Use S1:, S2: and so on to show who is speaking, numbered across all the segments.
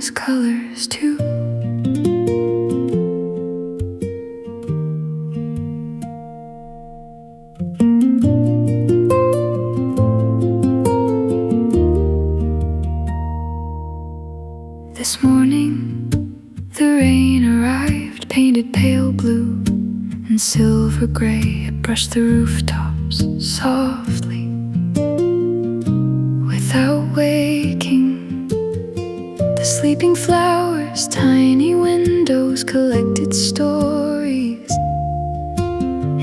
S1: his colors too. This morning, the rain arrived, painted pale blue and silver gray. It brushed the rooftops softly, without waking. The sleeping flowers' tiny windows collected stories.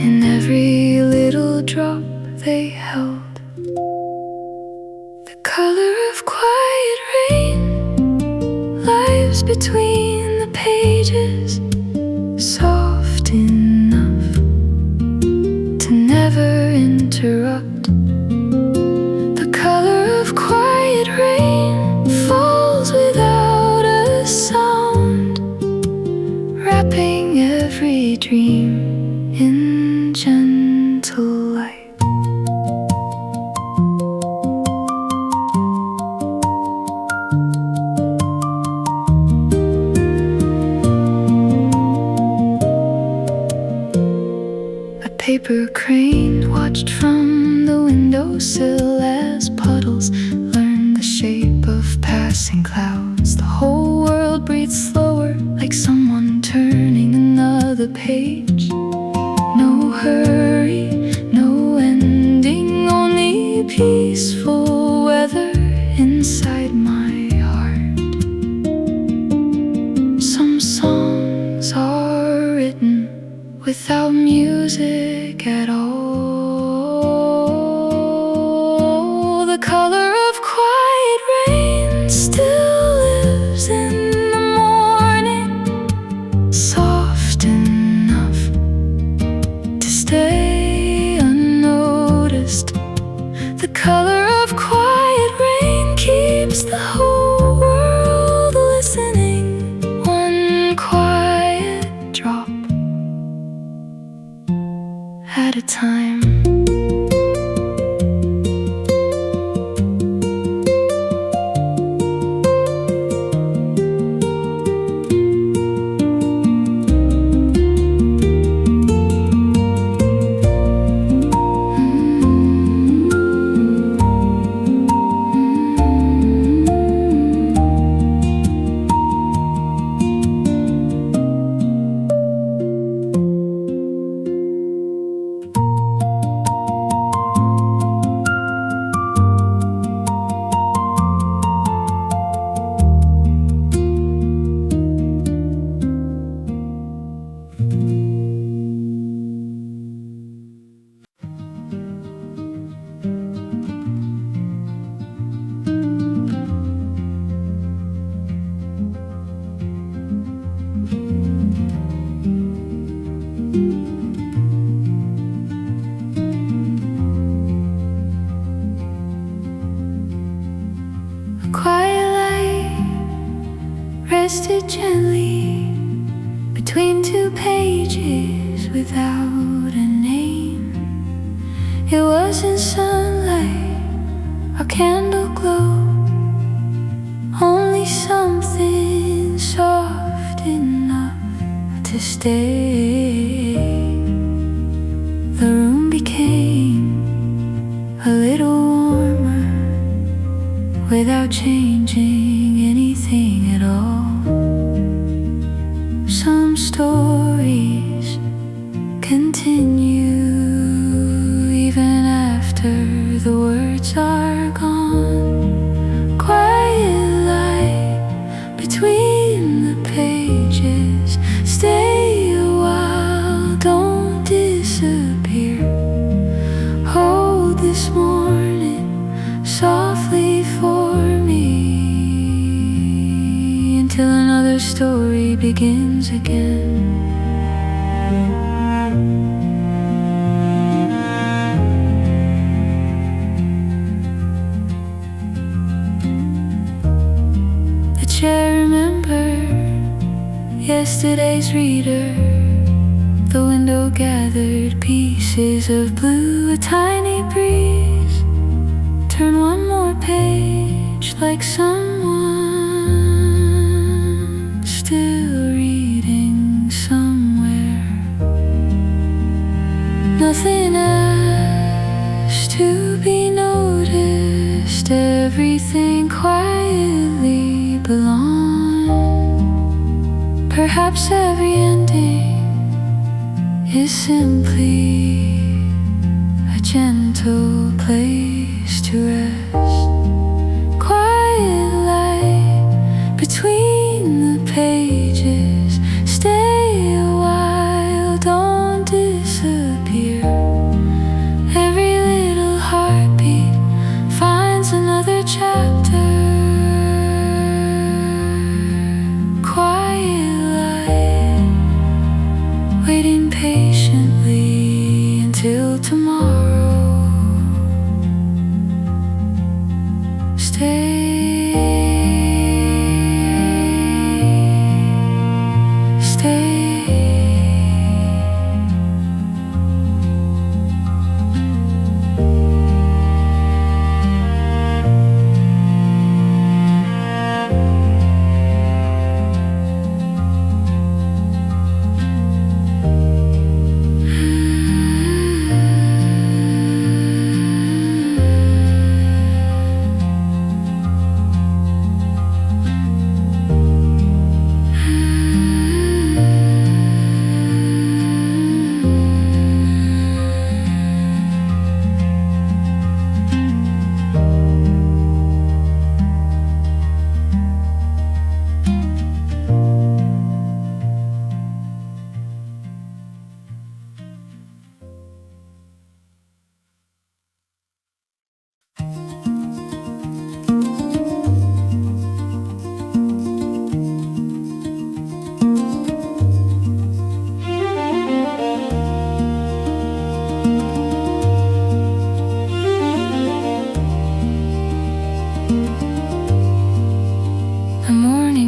S1: In every little drop they held the color of quiet rain, lives between the pages, soft enough to never interrupt. The color of quiet rain falls without a sound, wrapping every dream in gentle light. A paper crane watched from the windowsill as puddles learned the shape of passing clouds. The whole world breathed slower, like someone turning another page. No hurry, no ending, only peaceful weather inside my heart. Some songs are written without music at all. The color of quiet rain still lives in the morning, soft enough to stay unnoticed. The color of quiet rain keeps the whole world listening, one quiet drop at a time. Quiet light rested gently between two pages without a name. It wasn't sunlight or candle glow, only something soft enough to stay. The room became a little warmer without changing anything at all. Some stories continue even after the words are gone. Quiet light between the pages, stay a while, don't disappear. Hold this morning softly for me until another story begins again. The chair remembered yesterday's reader. The window gathered pieces of blue. A tiny breeze turned one more page, like someone everything quietly belong. Perhaps every ending is simply a gentle place to rest. Quiet light between the pages. Stay a while, don't disappear. Every little heartbeat finds another chapter. Quiet light, waiting patiently until tomorrow. Stay.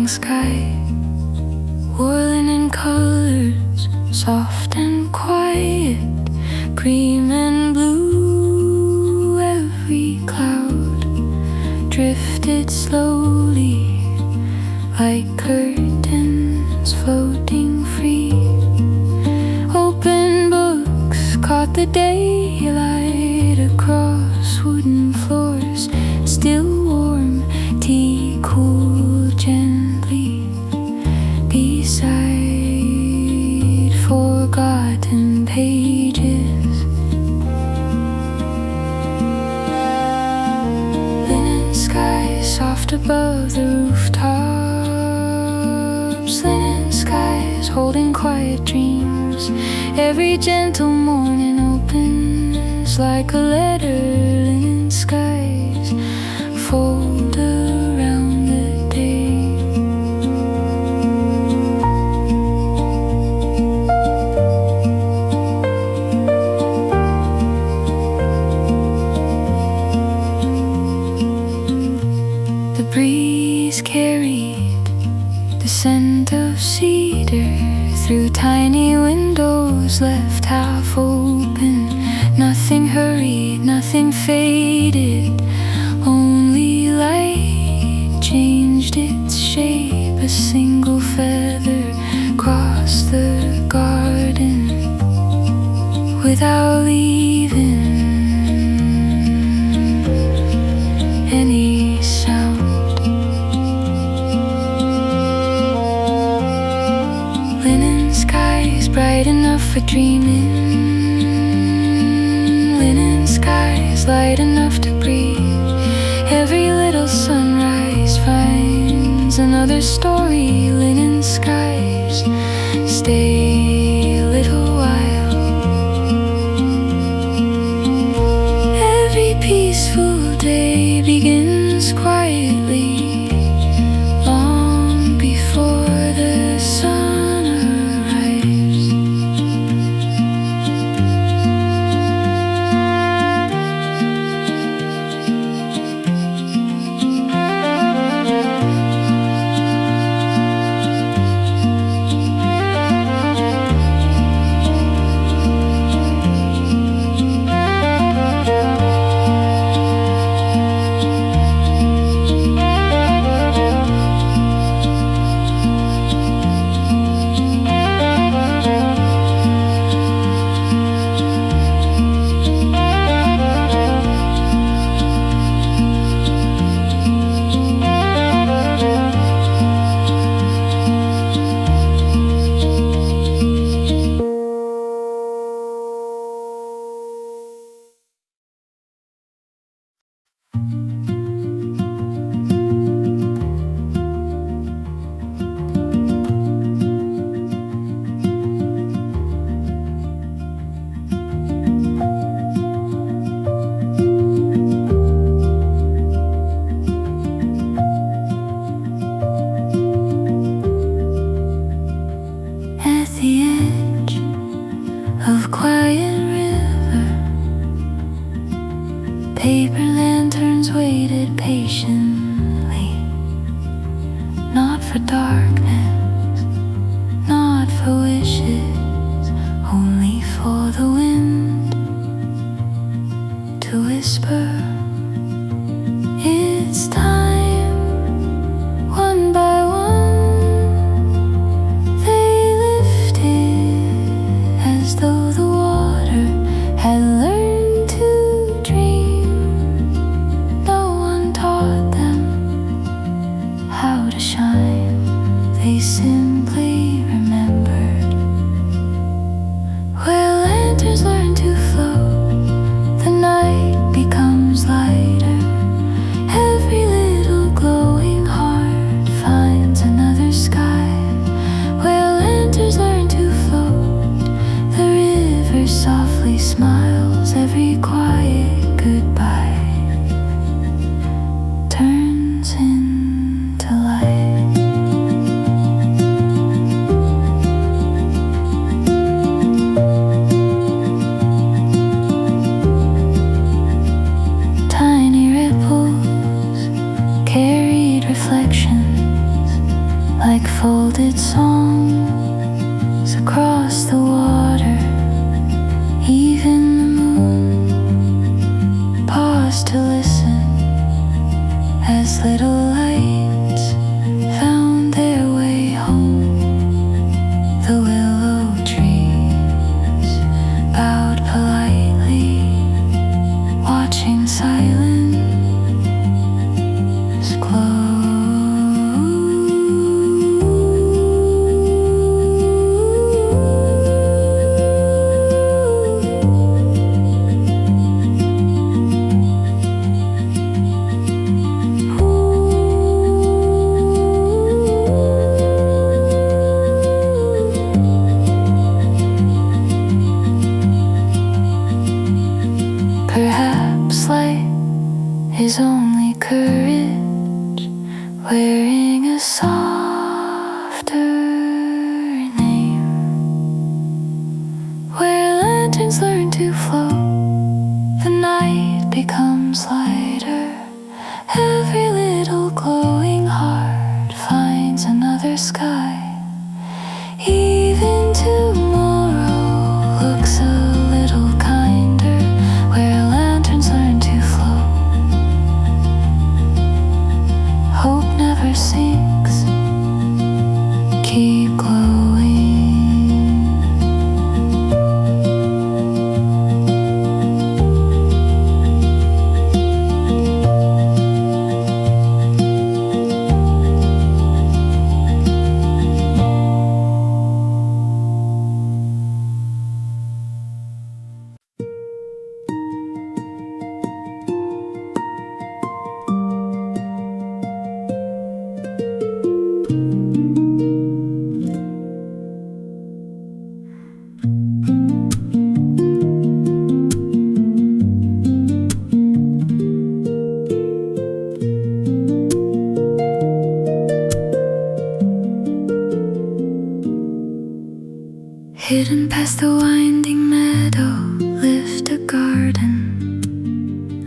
S1: Sky, whirling in colors, soft and quiet, cream and blue. Every cloud drifted slowly, like curtains floating free. Open books caught the daylight across wooden floors. Still warm, tea cooled gently beside forgotten pages. Linen skies soft above the rooftops. Linen skies holding quiet dreams. Every gentle morning opens like a letter. Linen skies fold around the day. The breeze carried the scent of cedar through tiny windows left half open. Nothing hurried, nothing faded, only light changed its shape. A single feather crossed the garden without leaving any sound. Linen skies bright enough for dreaming. Linen skies light enough to breathe. Every little sunrise finds another story. Linen skies stay a little while. Paper lanterns waited patiently, not for darkness, not for wishes, only for the wind to whisper, it's time. One by one they lifted, as though the water had learned to dream. No one taught them how to shine, they simply remembered. Where lanterns learn to float, the night becomes lighter. Every little glowing heart finds another sky. Where lanterns learn to float, the river softly smiles. Every quiet goodbye turns into light. Tiny ripples carried reflections like folded songs across the water. Even the moon paused to listen as little lights found their way home. The willow trees bowed politely, watching silence glow. Perhaps light is only courage wearing a softer name. Where lanterns learn to float, the night becomes lighter. Every little glowing heart finds another sky. Even tomorrow looks a little kinder. Where lanterns learn to float, hope never sinks, keep glowing. Hidden past the winding meadow lived a garden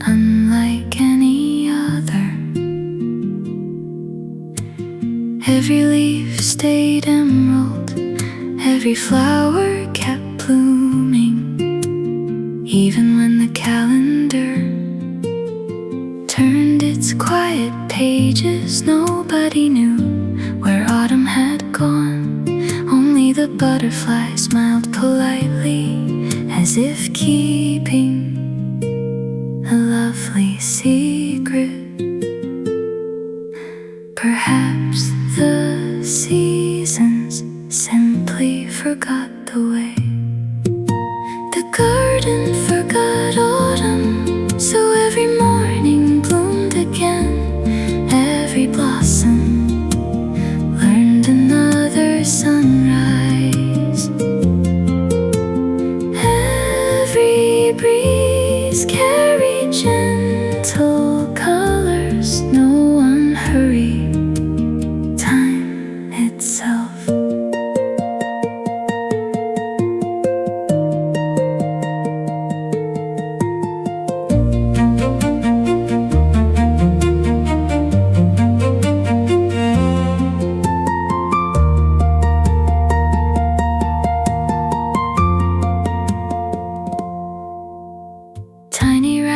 S1: unlike any other. Every leaf stayed emerald, every flower kept blooming. Even when the calendar turned its quiet pages, nobody knew where autumn had gone. Only the butterfly smiled politely, as if keeping a lovely secret. Perhaps the seasons simply forgot the way. The garden forgot autumn, so every morning bloomed again. Every blossom learned another sunrise. Every breeze carried gentle color.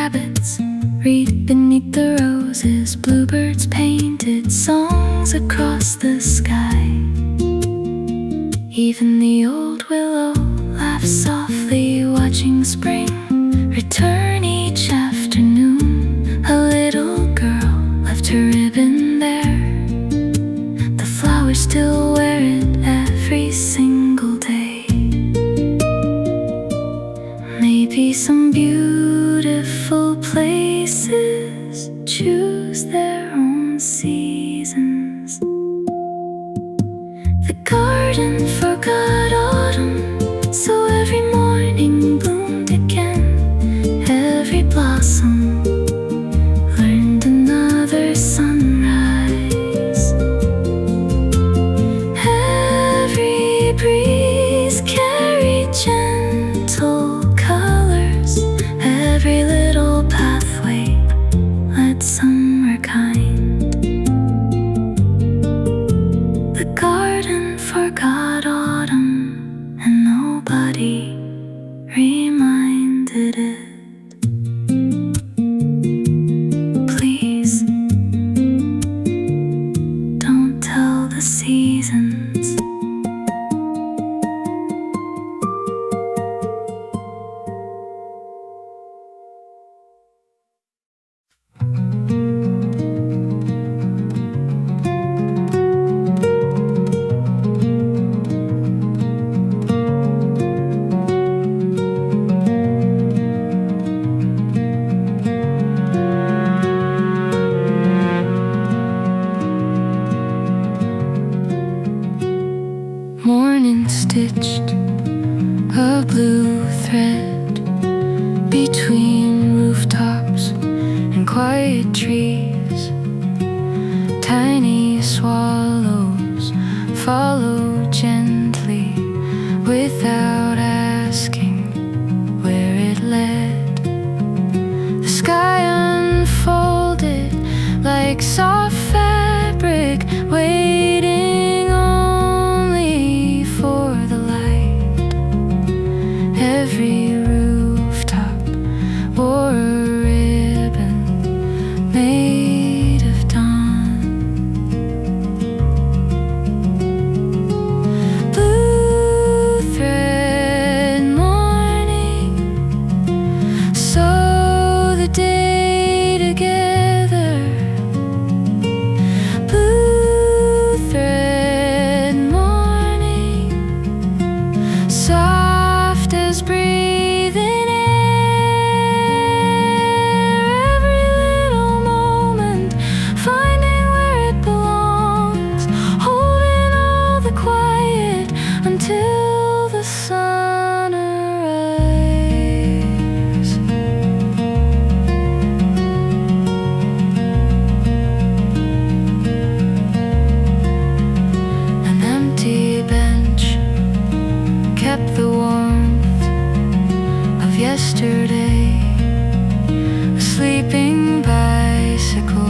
S1: rabbits read beneath the roses. Bluebirds painted songs across the sky. Even the old willow laughs softly, watching spring return each afternoon. A little girl left her ribbon there. The flowers still wear it every single day. Maybe some beautiful places choose their own seasons. The garden forgot autumn, so every morning bloomed again. Every blossom learned another sunrise. Every breeze carried gentle colors. Every little pathway led somewhere kind. The garden forgot autumn, and nobody reminded it. Please don't tell the seasons. Morning stitched a blue thread between rooftops and quiet trees. Tiny swallows follow gently without asking where it led. The sky unfolded like soft fabric, waiting only for the light. Every rooftop wore a ribbon made of dawn. Blue thread morning, sew the day together. Blue thread morning, soft as breathing air. Every little moment, finding where it belongs, holding all the quiet until the sun arrives. An empty bench kept the warmth of yesterday. A sleeping bicycle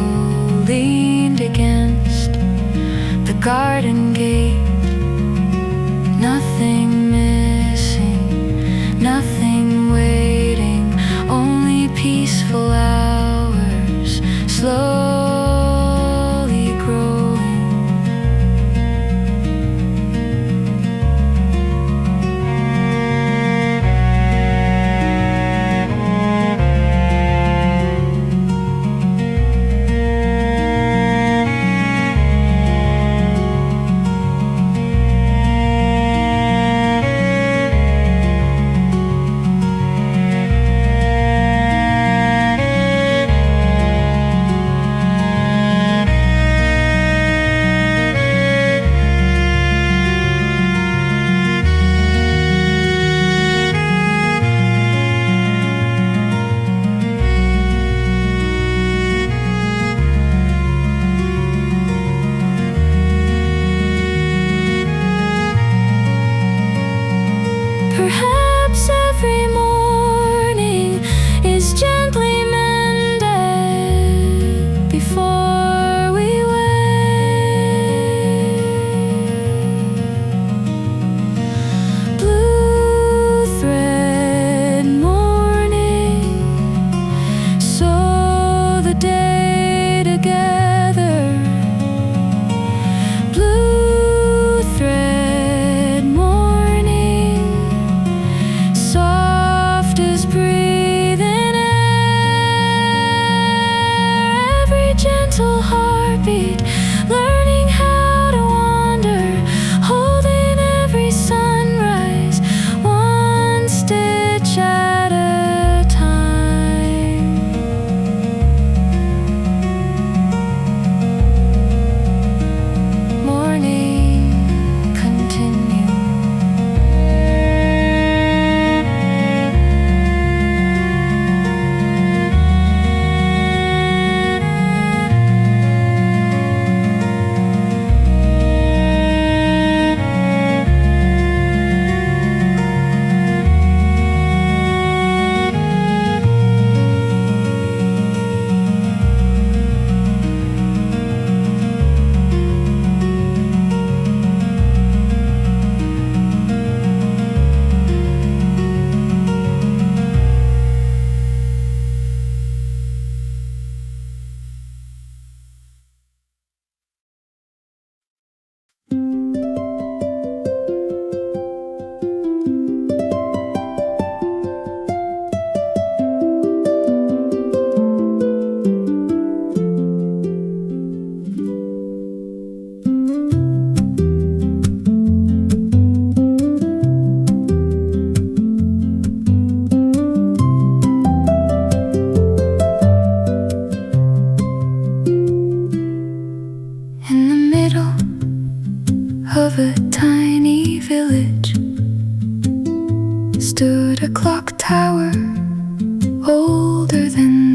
S1: leaned against the garden gate. Nothing missing, nothing waiting, only peaceful hours slowly growing.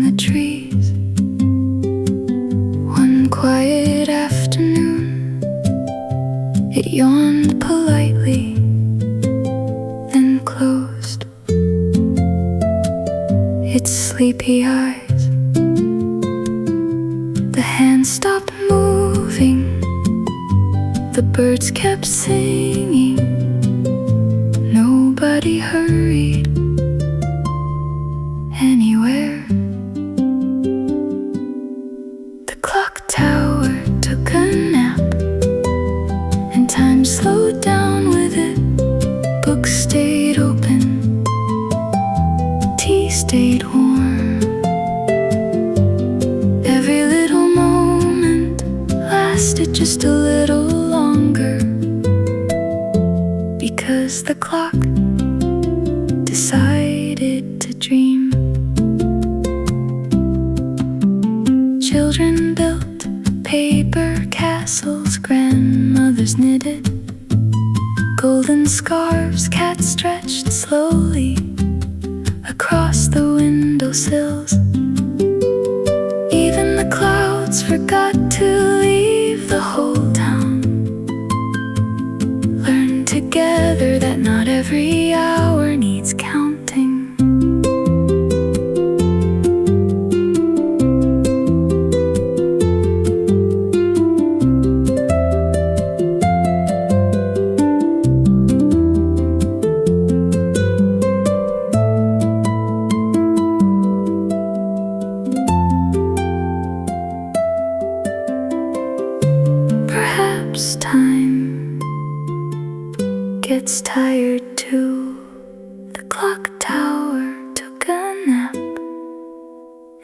S1: the trees. One quiet afternoon, it yawned politely, then closed its sleepy eyes. The hand stopped moving, the birds kept singing, nobody hurried anywhere. The clock tower took a nap, and time slowed down with it. Books stayed open, tea stayed warm. Every little moment lasted just a little longer, because the clock decided to dream. Children built paper castles, grandmothers knitted golden scarves, cats stretched slowly across the windowsills. Even the clouds forgot to leave the whole town. Learned together that not every hour needs counting. Perhaps time gets tired too. The clock tower took a nap,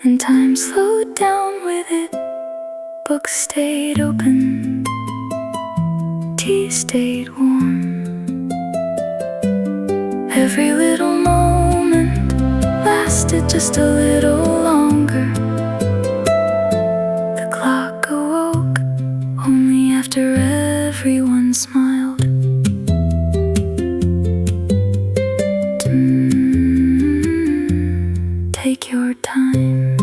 S1: and time slowed down with it. Books stayed open, tea stayed warm. Every little moment lasted just a little longer. The clock awoke only after everyone smiled. Take your time.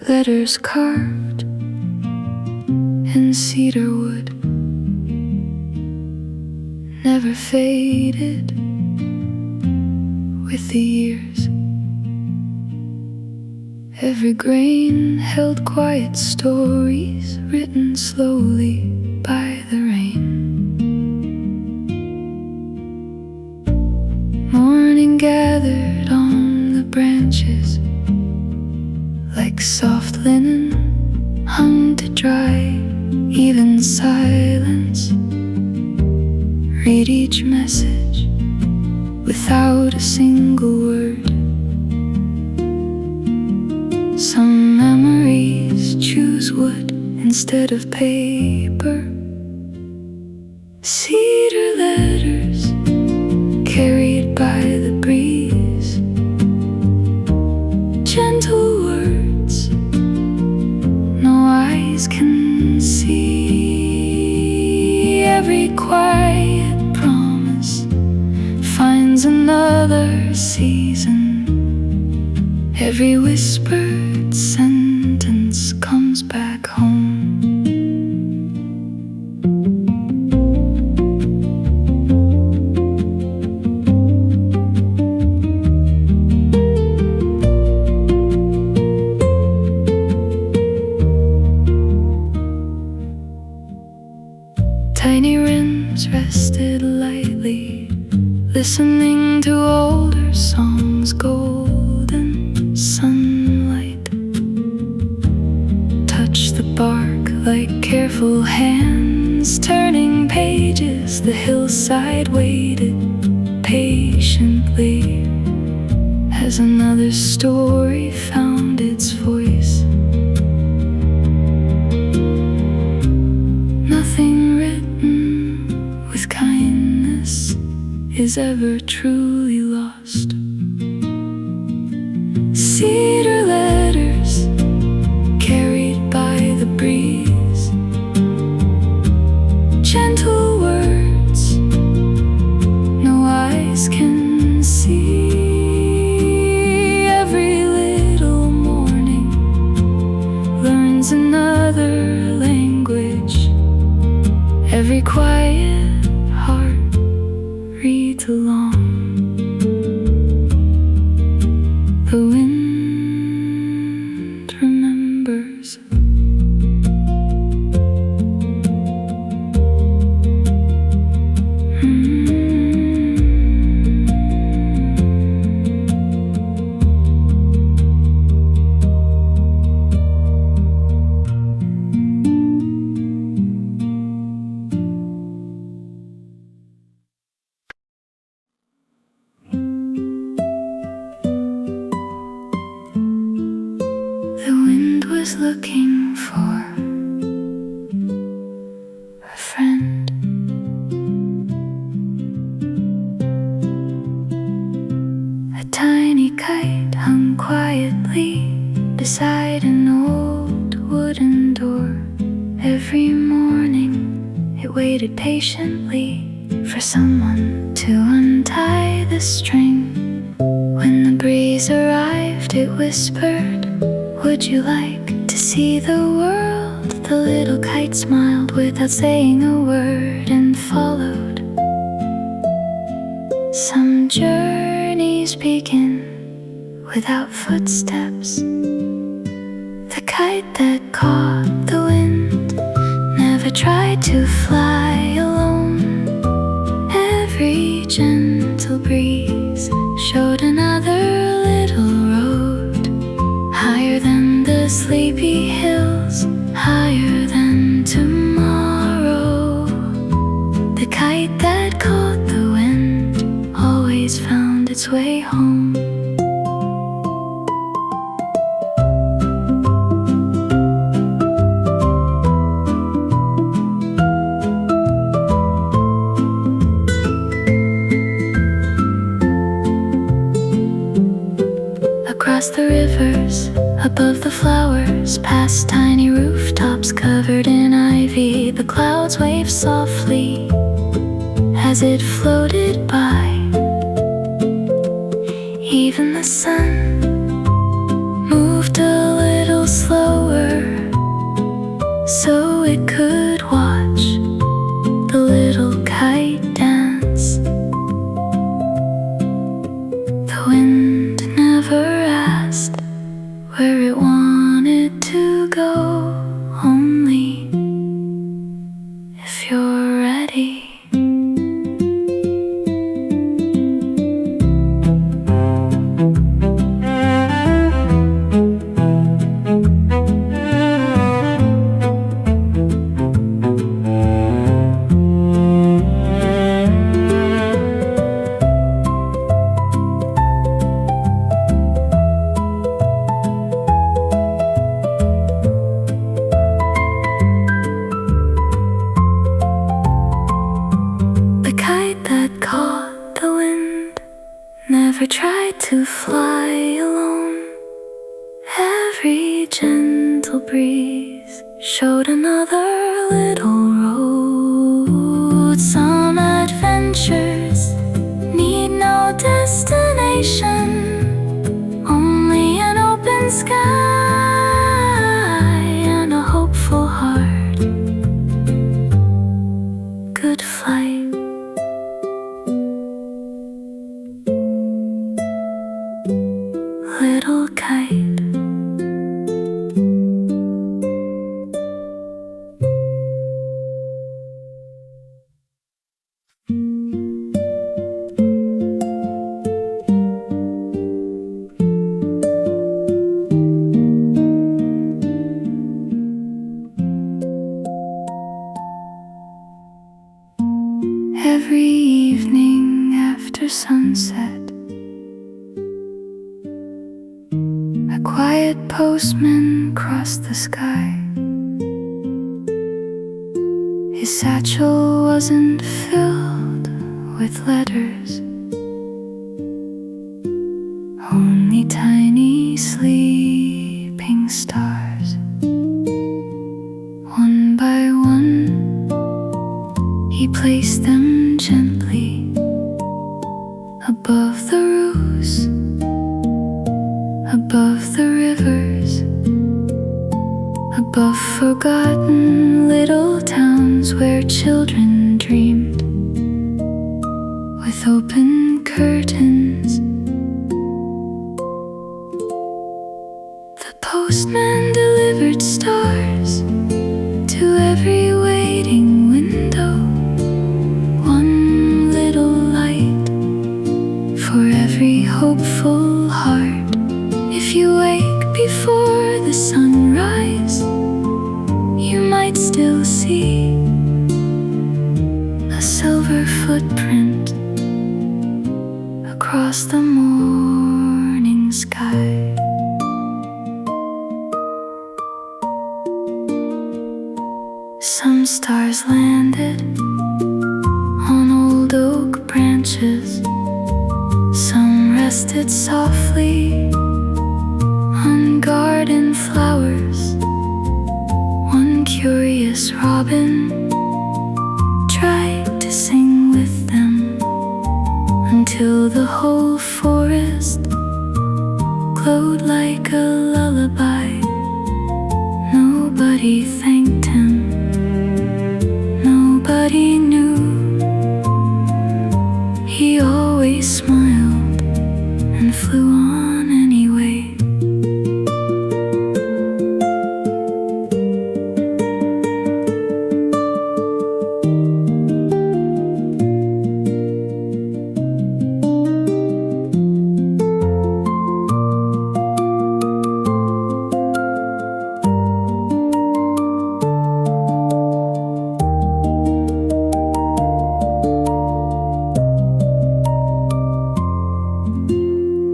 S1: Letters carved in cedar wood never faded with the years. Every grain held quiet stories written slowly by the rain. Morning gathered on the branches like soft linen hung to dry. Even silence read each message without a single word. Some memories choose wood instead of paper. Cedar letters carried by the breeze, gentle words no eyes can see. Every quiet promise finds another season. Every whispered sentence comes back home. Tiny wrens rested lightly, listening to older songs. Golden sunlight touched the bark like careful hands turning pages, the hillside waited patiently as another story found its voice. Nothing written with kindness is ever truly lost. Cedar letters carried by the breeze, gentle words no eyes can see. Every little morning learns another language. Every quiet heart reads along. The wind remembers. The wind was looking for a friend. A tiny kite hung quietly beside an old wooden door. Every morning it waited patiently for someone to untie the string. When the breeze arrived, it whispered, "Would you like to see the world?" The little kite smiled without saying a word and followed. Some journeys begin without footsteps. The kite that caught the wind never tried to fly alone. Every gentle breeze showed another little road, higher than the sleepy hills, higher than tomorrow. The kite that caught the wind always found its way home. Across the rivers, above the flowers, past tiny rooftops covered in ivy, the clouds waved softly as it floated by. Even the sun moved a little slower so it could watch the little kite dance. The wind never asked where it wanted to go, only if you're ready. Caught the wind, never tried to fly alone. Every gentle breeze showed another little road. Some adventures need no destination, only an open sky and a hopeful heart. Good flight. Little kite. Every evening after sunset, a quiet postman crossed the sky. His satchel wasn't filled with letters, only tiny sleeping stars. One by one, he placed them gently above the roofs, above the rivers, above forgotten little towns where children dreamed with open curtains. The postman delivered stars to every waiting window, one little light for every hopeful heart. If you wake before the sunrise, you might still see a silver footprint across the morning sky. Some stars landed on old oak branches, some rested softly on garden flowers. One curious robin tried to sing with them until the whole forest glowed like a lullaby. Nobody thanked him, nobody knew. He always smiled and flew on anyway.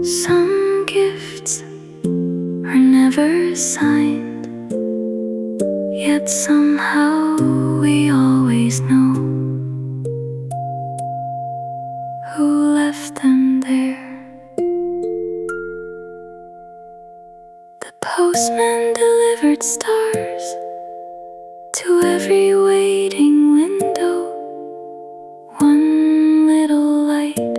S1: Some gifts are never signed, yet somehow we always know who left them there. The postman delivered stars to every waiting window, one little light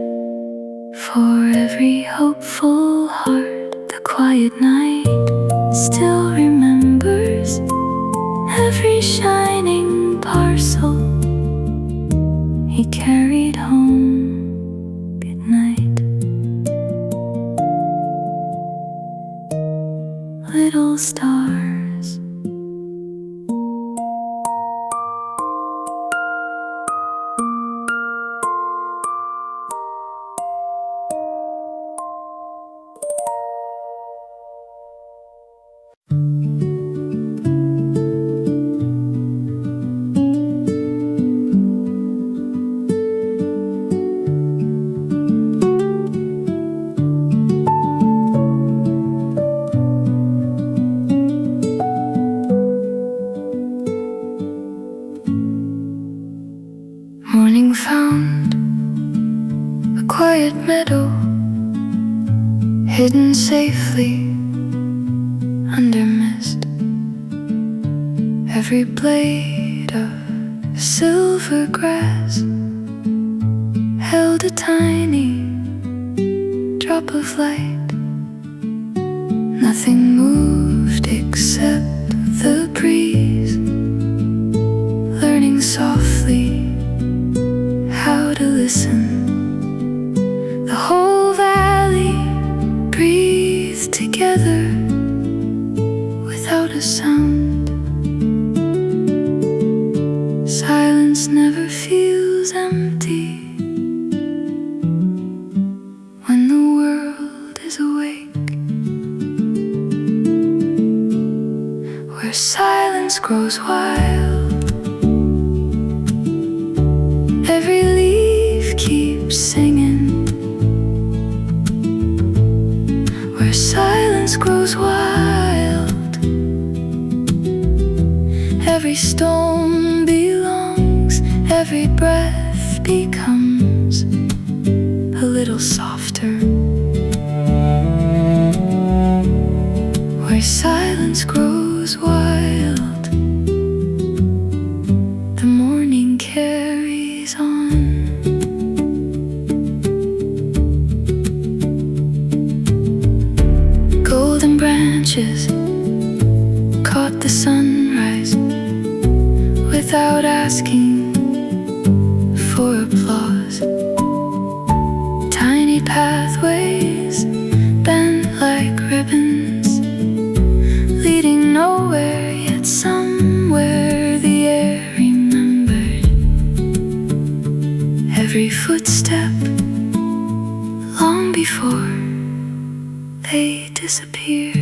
S1: for every hopeful heart. The quiet night still remembers every shining parcel he carried home. Good night, little stars. Morning found a quiet meadow, hidden safely under mist. Every blade of silver grass held a tiny drop of light. Nothing moved except the breeze, learning softly how to listen. The whole valley breathed together without a sound. Silence never feels empty when the world is awake. Where silence grows wild, every leaf every breath becomes a little softer, where silence grows wild, the morning carries on. Golden branches caught the sunrise without asking for applause. Tiny pathways bent like ribbons, leading nowhere, yet somewhere the air remembered every footstep long before they disappeared.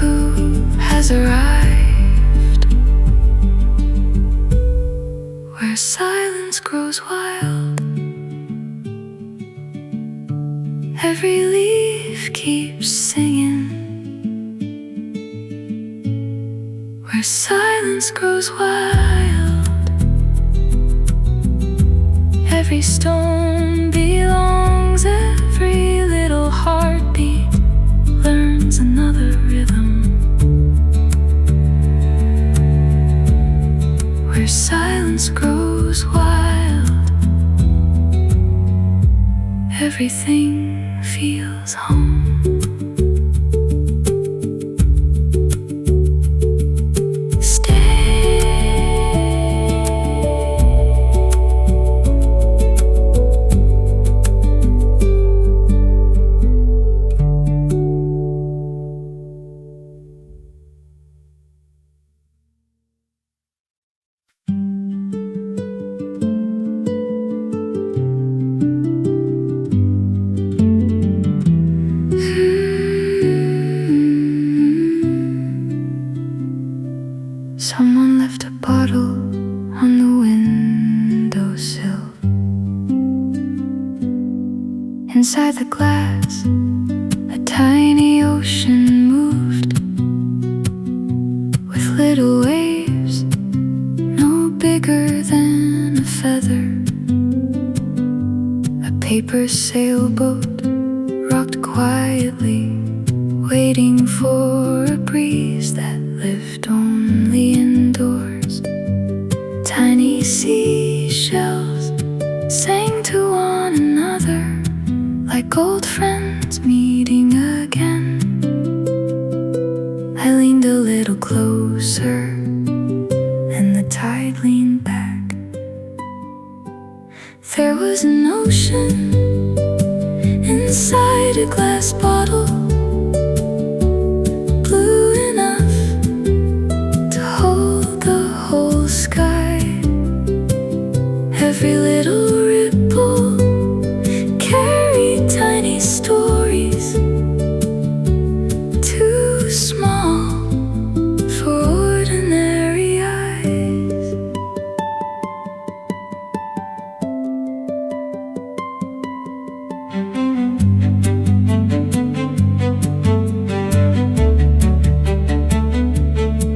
S1: Who has arrived where silence grows wild? Every leaf keeps singing, where silence grows wild. Every stone belongs, every little heartbeat learns another rhythm, where silence grows wild. Everything feels home. Someone left a bottle on the windowsill. Inside the glass, a tiny ocean moved, with little waves no bigger than a feather. A paper sailboat rocked quietly, waiting for a breeze that lived only indoors. Tiny seashells sang to one another like old friends meeting again. I leaned a little closer and the tide leaned back. There was an ocean inside a glass bottle, every little ripple carried tiny stories, too small for ordinary eyes.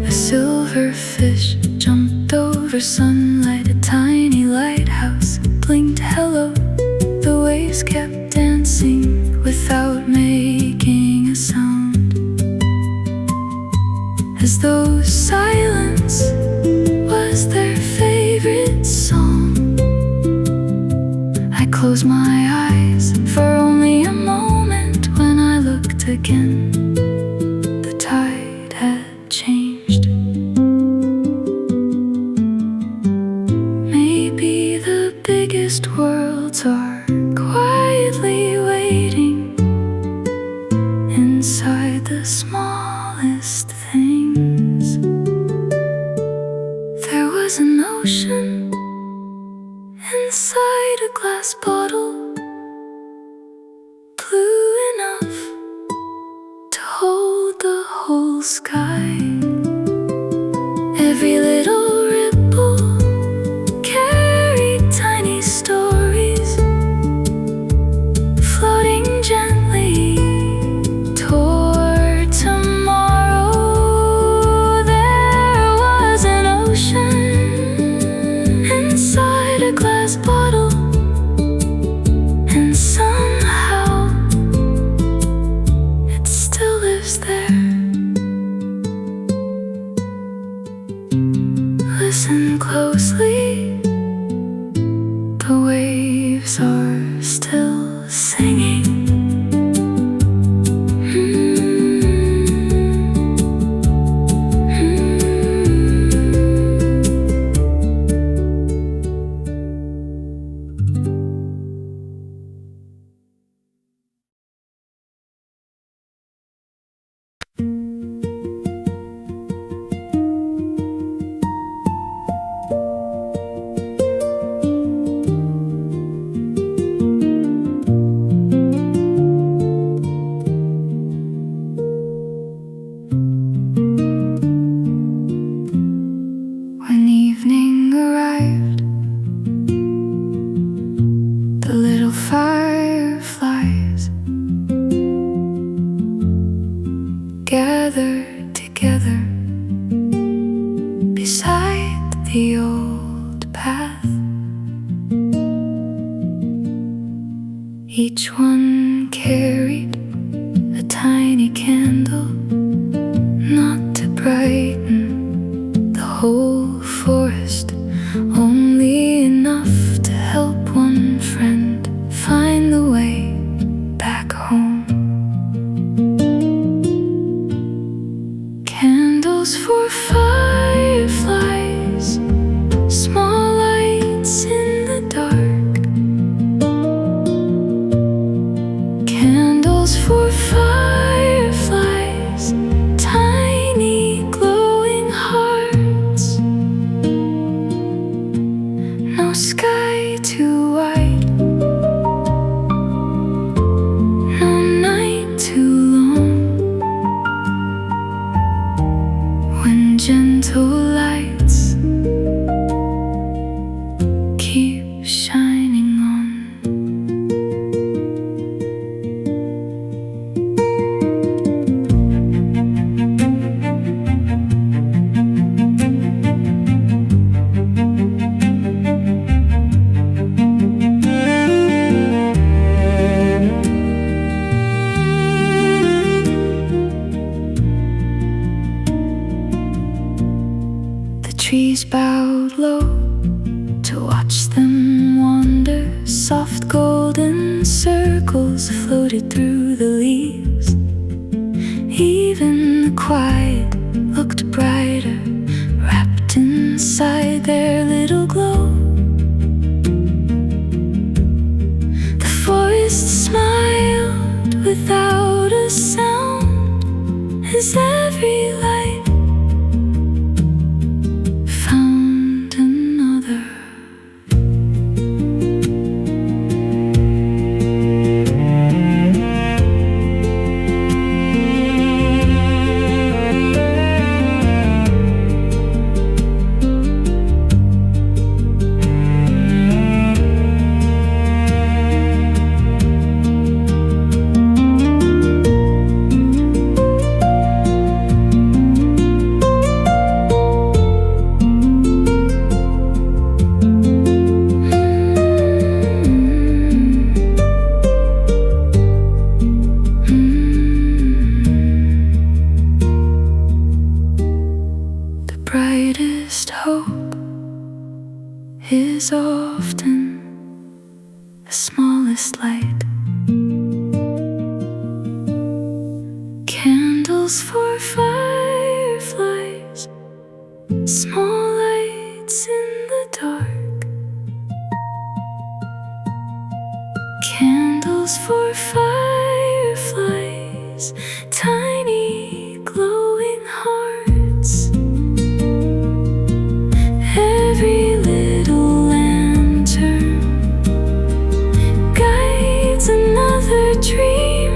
S1: A silver fish jumped over sunlight, a tiny lighthouse blinked hello. The waves kept dancing without making a sound, as though silence was their favorite song. I closed my eyes for only a moment. When I looked again, the tide had changed. Maybe the biggest worlds are quietly waiting sky. Every little ripple carried tiny stories, floating gently toward tomorrow. There was an ocean inside a glass bottle, and somehow it still lives there. Listen closely, the waves are still singing. When evening arrived, the little fireflies gathered together beside the old path. Each one carried a tiny candle, not to brighten the whole forest, only enough to help one friend find the way back home. Candles for fireflies, small lights in the dark. Candles for fireflies, tiny glowing hearts. No sky too wide, no night too long, when gentle lights keep shining on. The trees bowed low to watch them wander. Soft golden circles floated through the leaves. Even the quiet looked brighter, wrapped inside their little glow. The forest smiled without a sound as every light found another. The brightest hope is often the smallest light. Candles for fireflies, small lights in the dark. Candles for fireflies, tiny glowing hearts. Every little lantern guides another dream.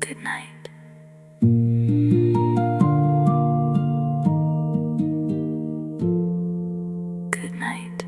S1: Good night. Good night.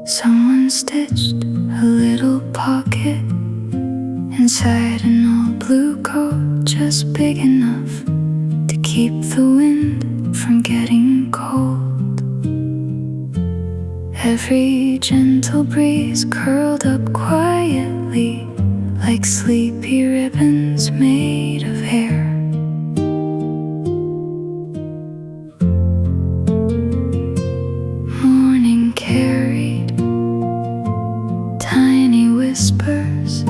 S1: Someone stitched a little pocket inside an old blue coat, just big enough to keep the wind from getting cold. Every gentle breeze curled up quietly like sleepy ribbons made of hair. Morning carried tiny whispers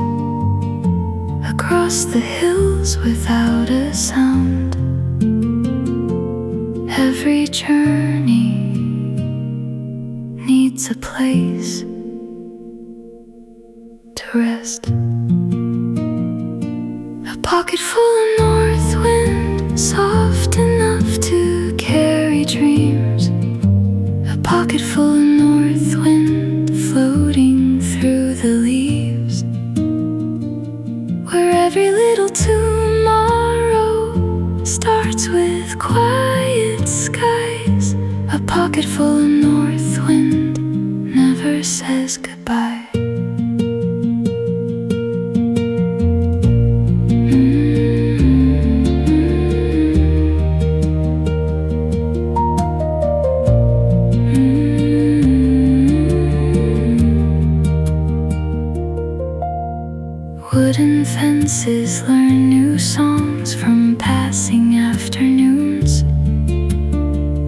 S1: across the hills without a sound. Every journey needs a place to rest. A pocket full of north wind, soft enough to carry dreams. A pocket full of north wind, floating through the leaves, where every little tomorrow starts with quiet skies. A pocket full of north wind never says goodbye. Wooden fences learn new songs from passing afternoons.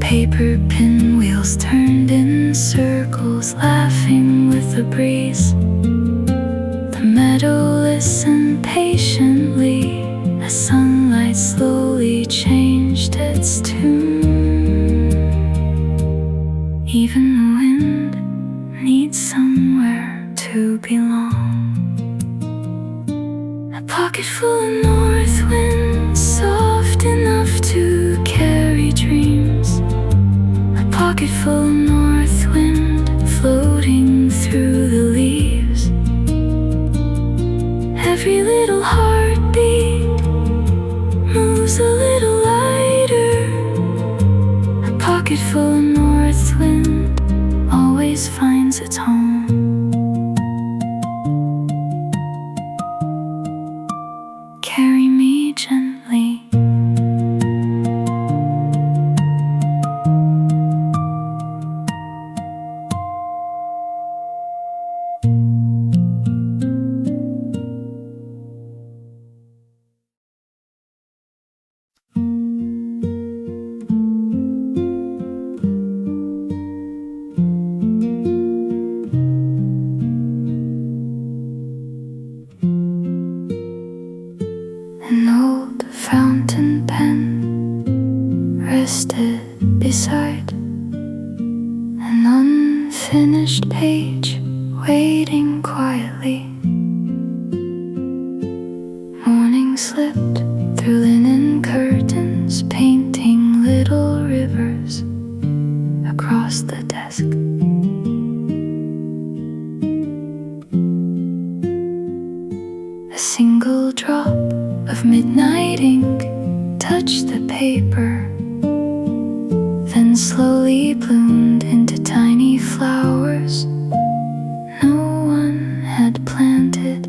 S1: Paper pinwheels turned in circles, laughing with the breeze. The meadow listened patiently as sunlight slowly changed its tune. Even the wind needs somewhere to belong. A pocket full of north wind, soft enough to carry dreams. A pocket full of north wind, floating through the leaves. Every little heartbeat moves a little lighter. A pocket full of north wind always finds its home. Carry me gently. An old fountain pen rested beside an unfinished page, waiting quietly. Morning slipped through linen curtains, painting little rivers across the desk. A single drop of midnight ink touched the paper, then slowly bloomed into tiny flowers no one had planted.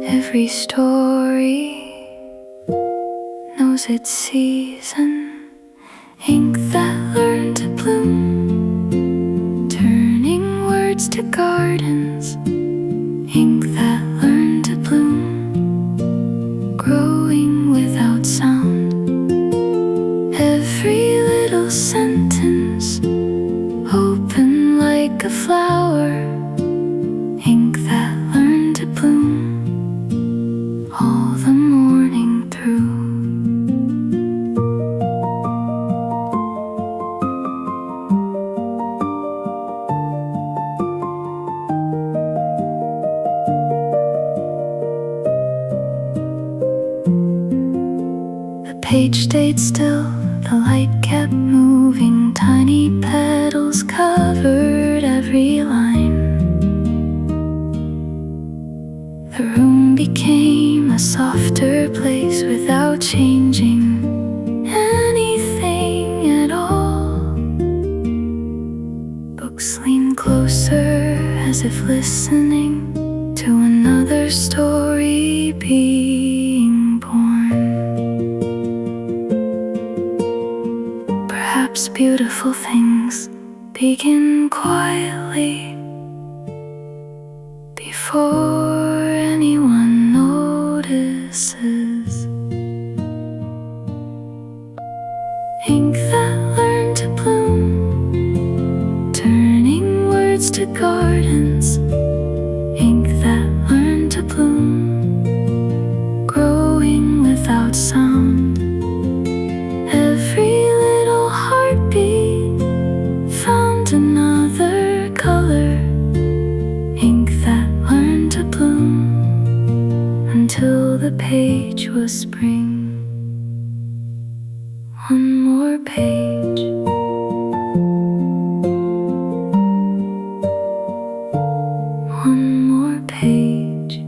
S1: Every story knows its season, ink that learned to bloom, turning words to gardens, ink that learned to bloom, growing without sound. Every little sentence open like a flower, ink that page stayed still, the light kept moving, tiny petals covered every line. The room became a softer place without changing anything at all. Books leaned closer as if listening to another story being born. Perhaps beautiful things begin quietly before anyone notices. Ink that learned to bloom, turning words to gardens. Ink that learned to bloom, growing without sound. Every little heartbeat found another color. Ink that learned to bloom until the page was spring. One more page. One more page.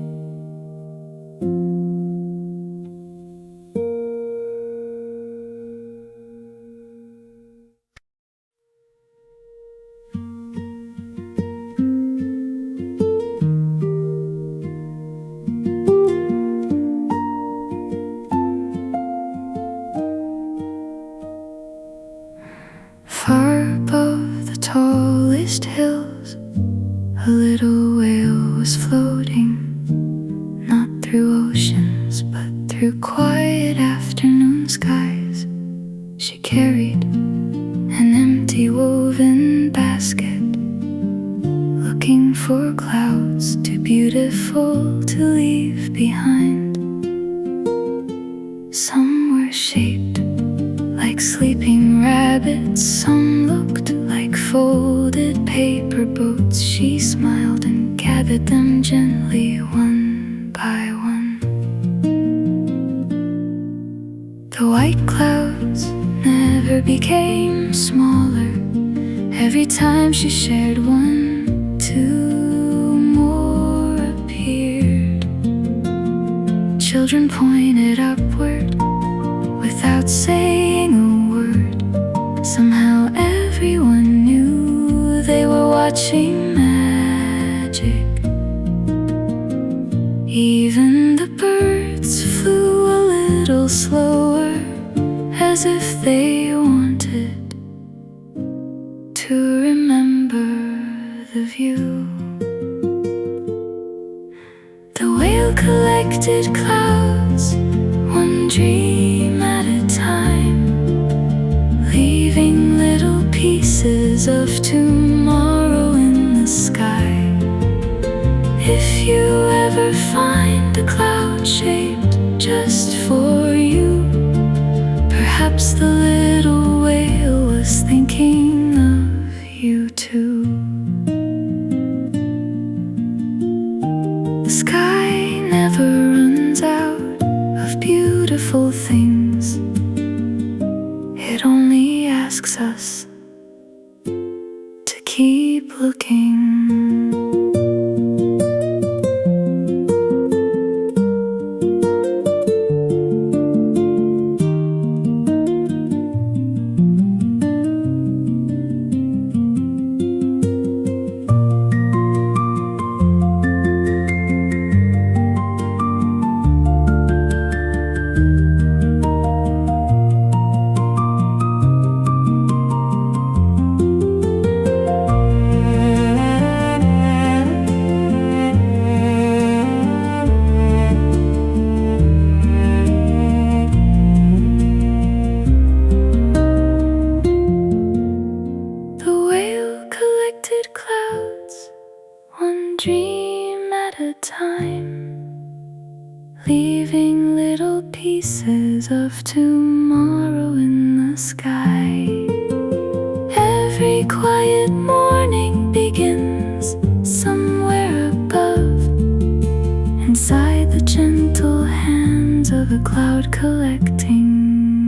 S1: Far above the tallest hills, a little whale was floating, not through oceans, but through quiet afternoon skies. She carried an empty woven basket, looking for clouds too beautiful to leave behind. Some were shaped like sleeping rabbits, some looked like folded paper boats. She smiled and gathered them gently, one by one. The white clouds never became smaller. Every time she shared one, two more appeared. Children pointed upward without saying a word. Somehow everyone knew they were watching magic. Even the birds flew a little slower, as if they wanted to remember the view. The whale collected clouds, one dream at a time, leaving little pieces of tomorrow in the sky. If you ever find a cloud shaped just for you, perhaps the little whale was thinking of you too. The sky never runs out of beautiful things. It only asks us to keep looking. Dream at a time, leaving little pieces of tomorrow in the sky. Every quiet morning begins somewhere above, inside the gentle hands of a cloud collecting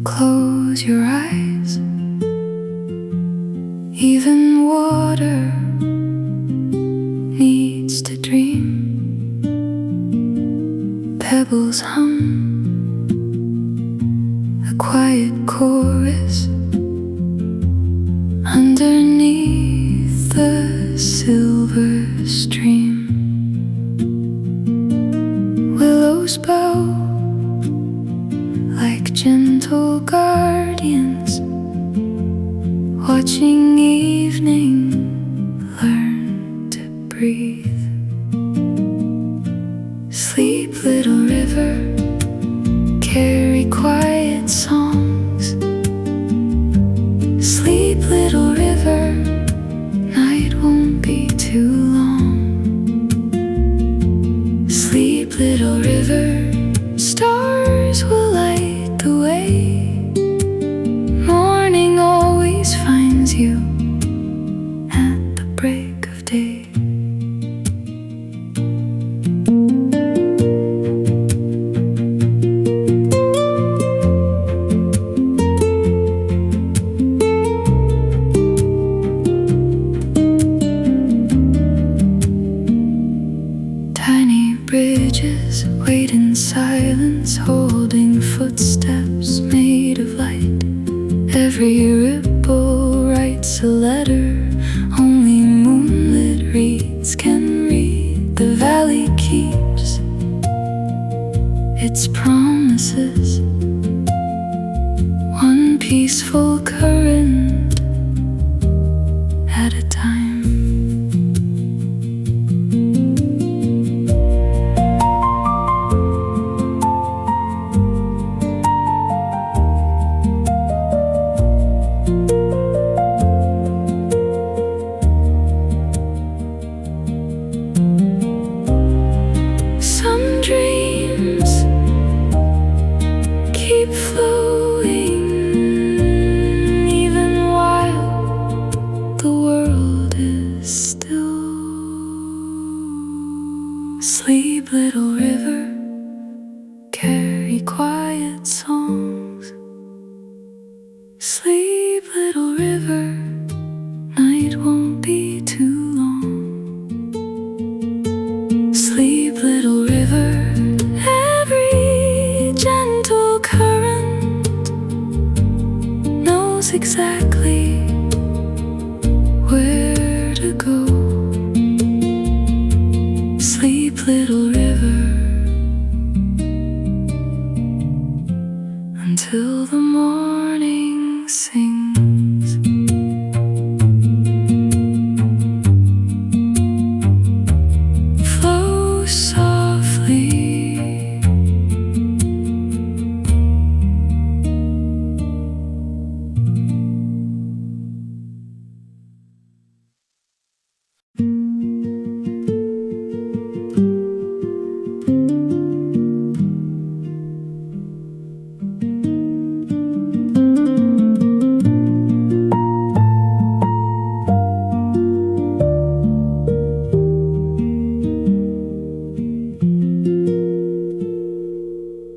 S1: Close your eyes. Even water needs to dream. Pebbles hum a quiet chorus underneath the silver stream. Willows bow like gentle guardians, watching evening learn to breathe. Sleep, little river, carry quiet songs. Sleep, little river, night won't be too long. Sleep, little river, stars will light the way. Morning always finds you at the break of day. Tiny bridges wait in silence, holding footsteps made of light. Every ripple writes a letter only moonlit reeds can read. The valley keeps its promises, one peaceful current at a time. Some dreams keep flowing even while the world is still. Sleep, little river, carry quiet songs. Sleep, little river, night won't be too long. Sleep, little river, every gentle current knows exactly where to go. Sleep, little river, until the morning sings. Flow softly,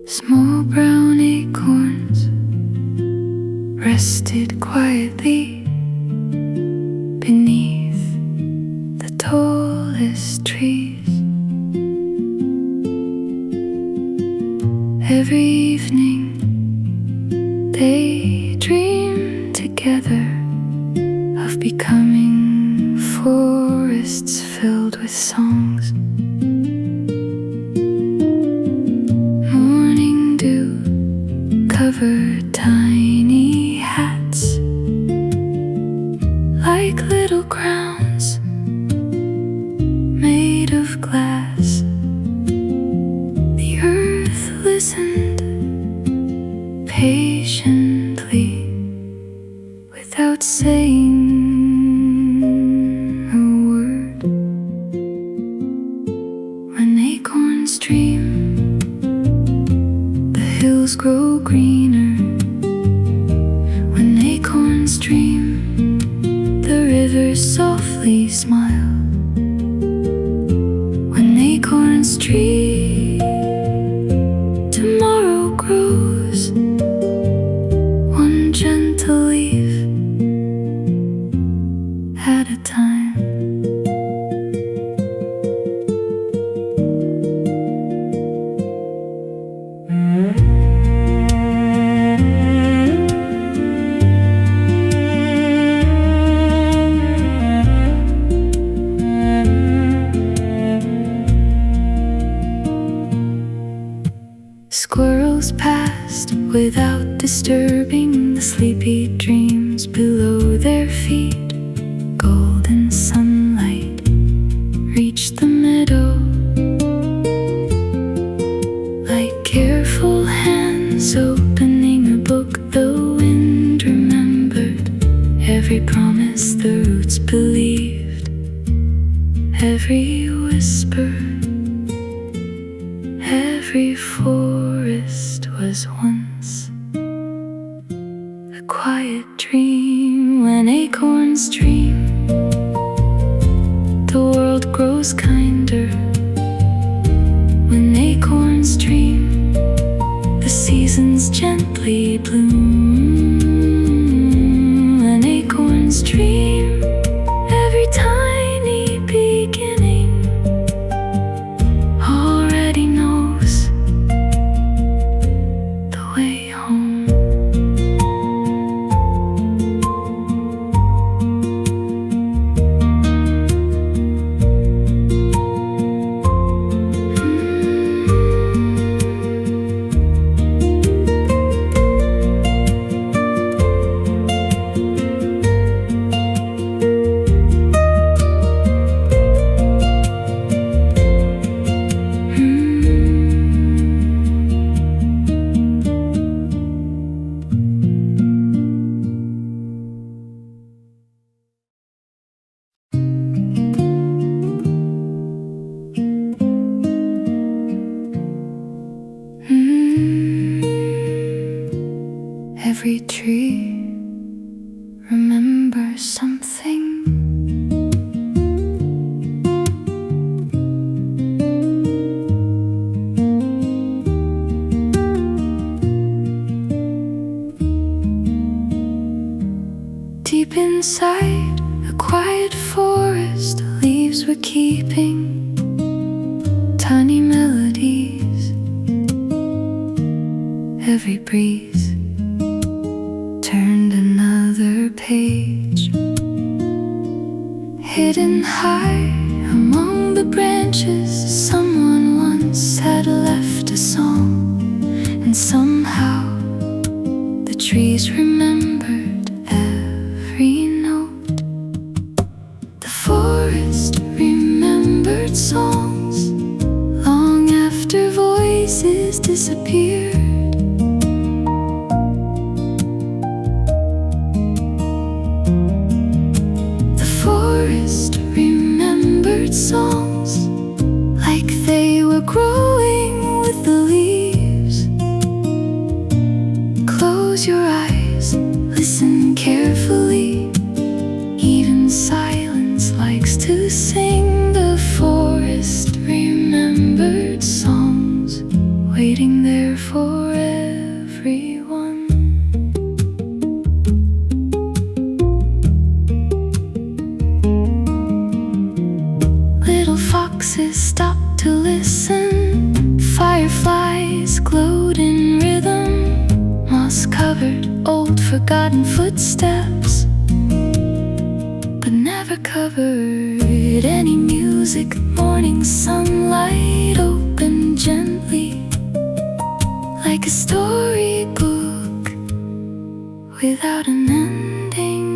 S1: small brown acorns rested quietly beneath the tallest trees. Every evening they dream together of becoming forests filled with songs. Morning dew covered tiny hats like little crowns made of glass. The earth listened patiently without saying a word. When acorns dream, the hills grow greener. When acorns dream, the rivers softly smile. When acorns dream, tomorrow grows disturbing the sleepy dreams below their feet. Golden sunlight reached the meadow, like careful hands opening a book. The wind remembered every promise the roots believed, every whisper, every forest was once a quiet dream. When acorns dream, the world grows kinder. When acorns dream, the seasons gently bloom. When acorns dream, every tiny beginning already knows the way home. Every tree remembers something. Deep inside a quiet forest, leaves were keeping tiny melodies. Every breeze turned another page. Hidden high among the branches, someone once had left a song, and somehow the trees remembered every note. The forest remembered songs long after voices disappeared. Remembered songs like they were growing with the leaves. Close your eyes, listen carefully. Even silence likes to sing. The forest remembered songs, waiting there for everyone. Foxes stopped to listen. Fireflies glowed in rhythm. Moss-covered, old, forgotten footsteps, but never covered any music. Morning sunlight opened gently, like a storybook without an ending.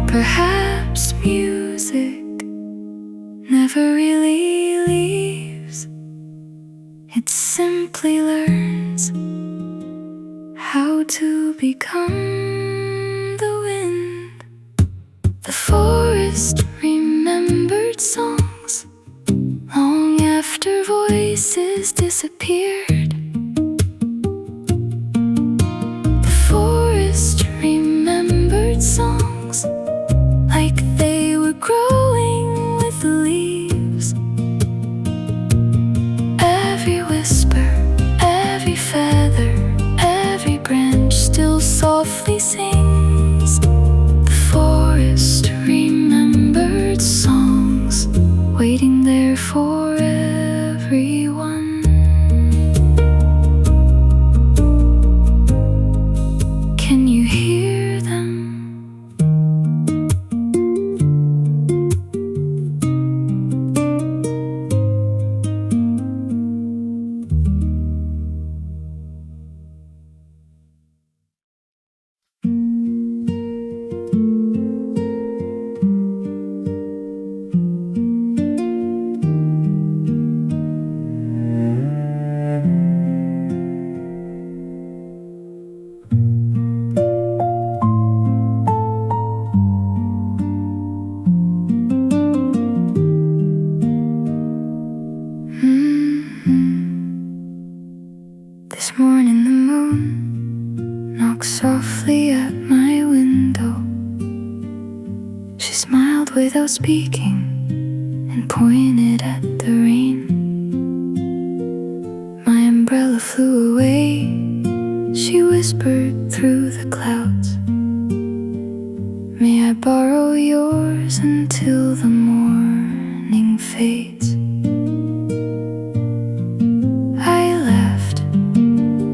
S1: Perhaps music never really leaves. It simply learns how to become the wind. The forest remembered songs long after voices disappeared. The forest remembered songs like they were growing with the leaves. Every whisper, every feather, every branch still softly at my window. She smiled without speaking and pointed at the rain. My umbrella flew away. She whispered through the clouds, "May I borrow yours until the morning fades?" I laughed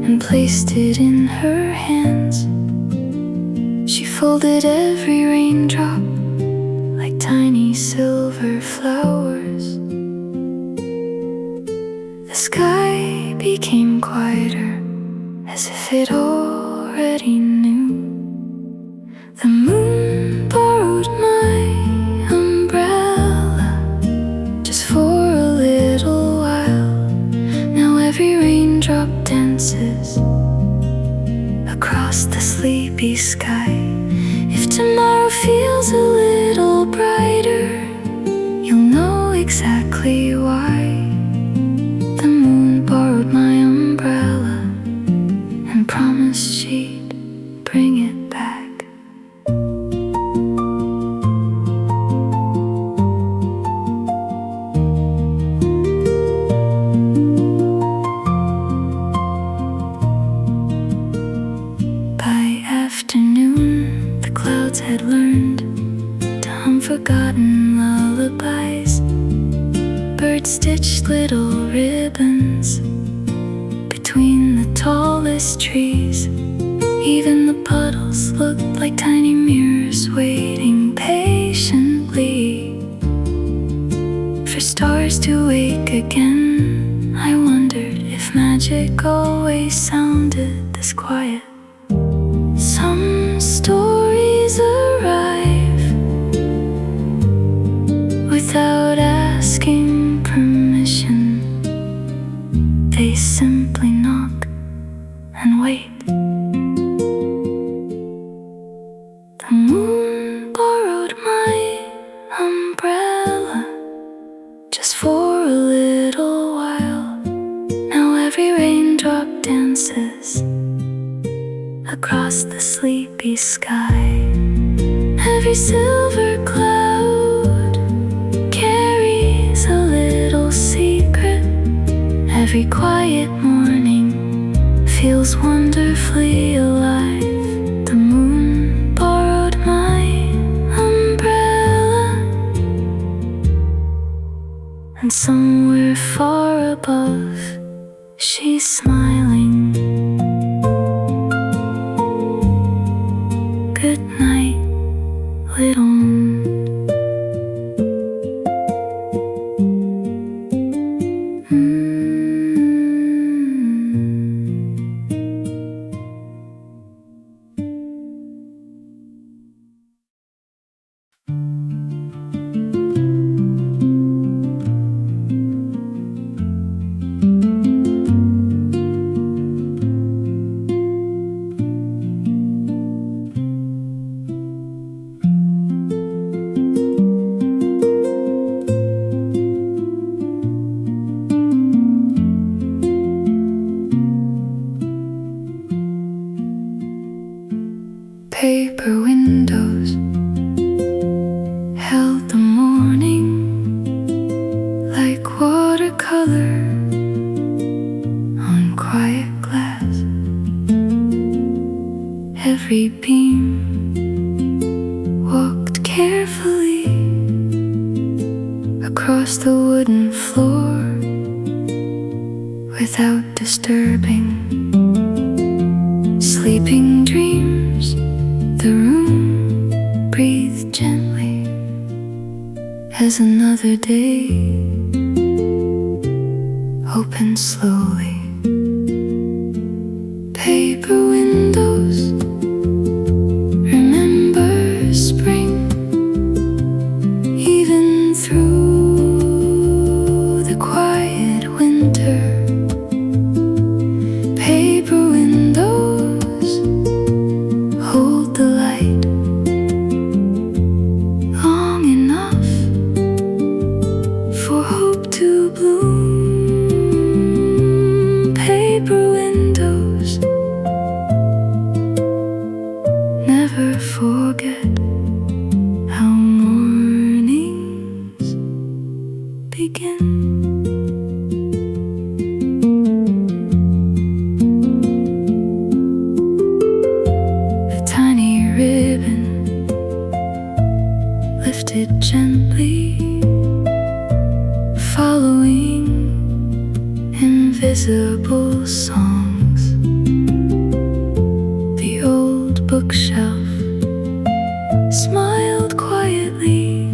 S1: and placed it in her hands. She folded every raindrop like tiny silver flowers. The sky became quieter, as if it already knew. The moon borrowed my umbrella just for a little while. Now every raindrop dances across the sleepy sky. If tomorrow feels a little brighter, you'll know exactly why. The moon borrowed my umbrella and promised she'd bring it back. By afternoon, the clouds had learned to hum forgotten lullabies. Birds stitched little ribbons between the tallest trees. Even the puddles looked like tiny mirrors waiting patiently for stars to wake again. I wondered if magic always sounded this quiet. Some stories arrive without asking permission. They simply knock and wait. The moon borrowed my umbrella just for a little while. Now every raindrop dances across the sleepy sky. Every silver cloud carries a little secret. Every quiet morning feels wonderfully alive. The moon borrowed my umbrella, and somewhere far above, she's smiling. Good night, little moon. Paper windows held the morning like watercolor on quiet glass. Every beam walked carefully across the wooden floor without disturbing sleeping dreams. The room breathed gently as another day opened slowly. Paper windows remember spring, even through the quiet winter. Paper windows hold the light long enough for hope to bloom. never forget how mornings begin. A tiny ribbon lifted gently, following invisible songs. The old bookshelf smiled quietly,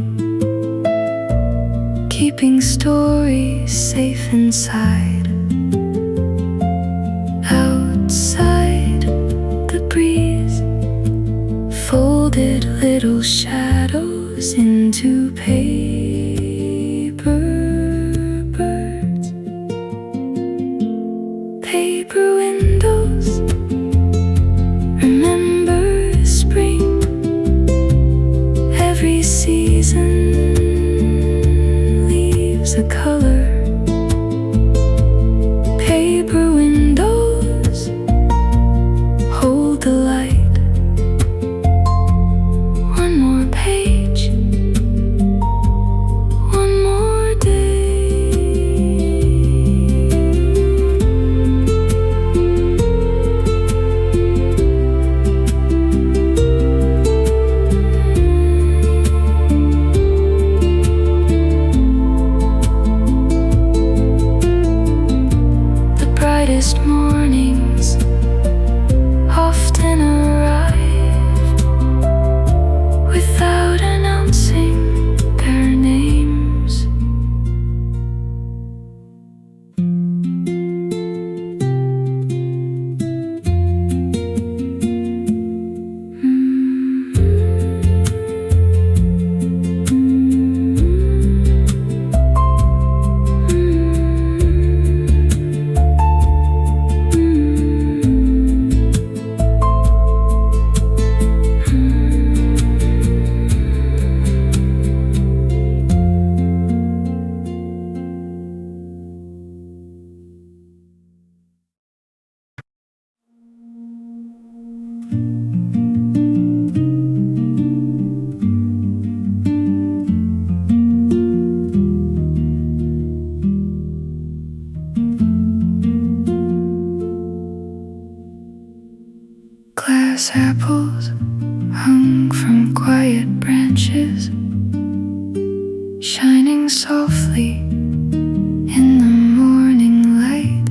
S1: keeping stories safe inside. Outside, the breeze folded little shadows into paper birds. Paper windows remember spring. Every season leaves a color. Paper windows hold the light. One more page, one more day. The brightest mornings often arrive without announcing their names. Glass apples hung from quiet branches, shining softly in the morning light.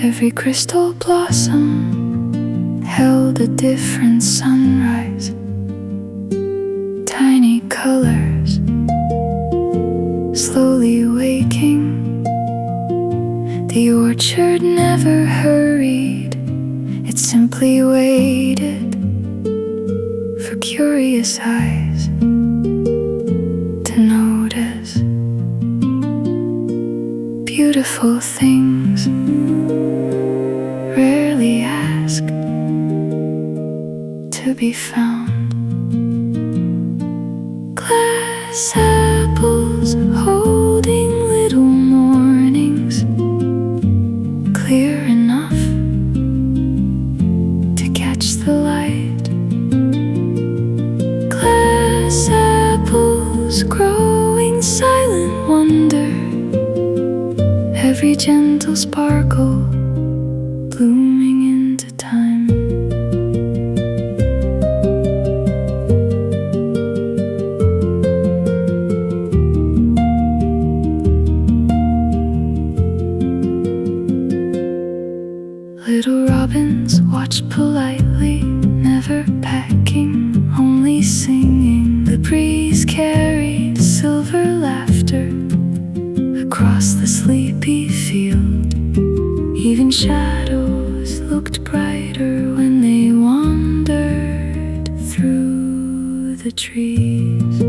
S1: Every crystal blossom held a different sunrise. Tiny colors slowly waking. The orchard never hurried, it simply waited for curious eyes to notice beautiful things rarely asked to be found. Glass apples holding little mornings, clear enough to catch the light. Glass apples growing silent wonder, every gentle sparkle blooming into time. Little robins watched politely, never pecking, only singing. The breeze carried silver laughter across the sleepy field. Even shadows looked brighter when they wandered through the trees.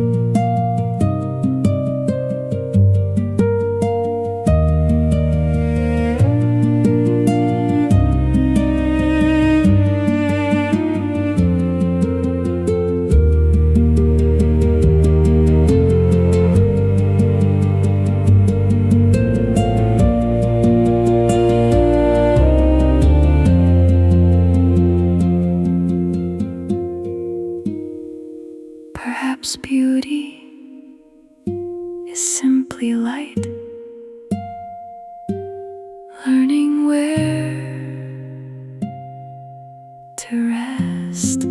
S1: perhaps beauty is simply light, learning where to rest.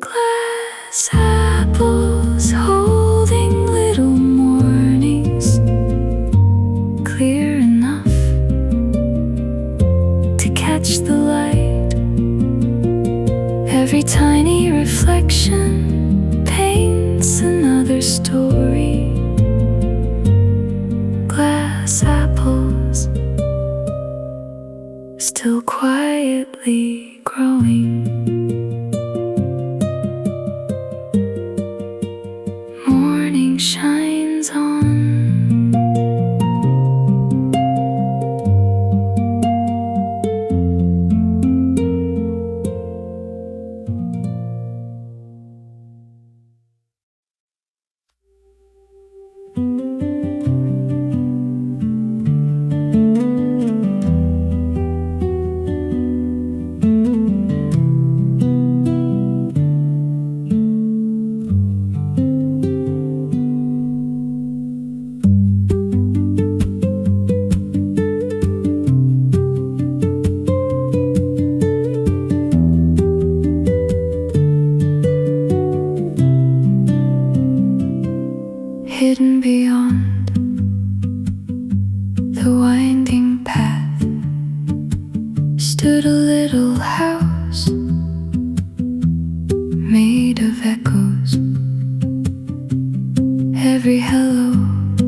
S1: Glass apples holding little mornings, clear enough to catch the light. Every tiny reflection paints another story. Glass apples still quietly growing. Morning shines on. Hidden beyond the winding path stood a little house made of echoes. Every hello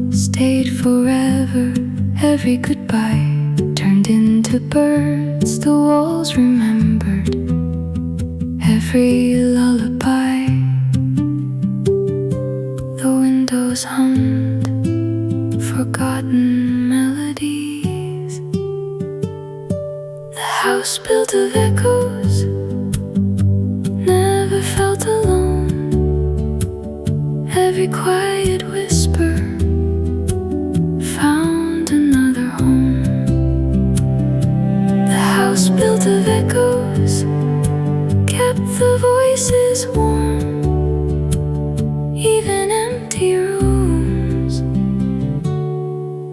S1: stayed forever, every goodbye turned into birds. The walls remembered every lullaby. The windows hummed forgotten melodies. The house built of echoes never felt alone. Every quiet whisper found another home. The house built of echoes kept the voices warm. Even empty rooms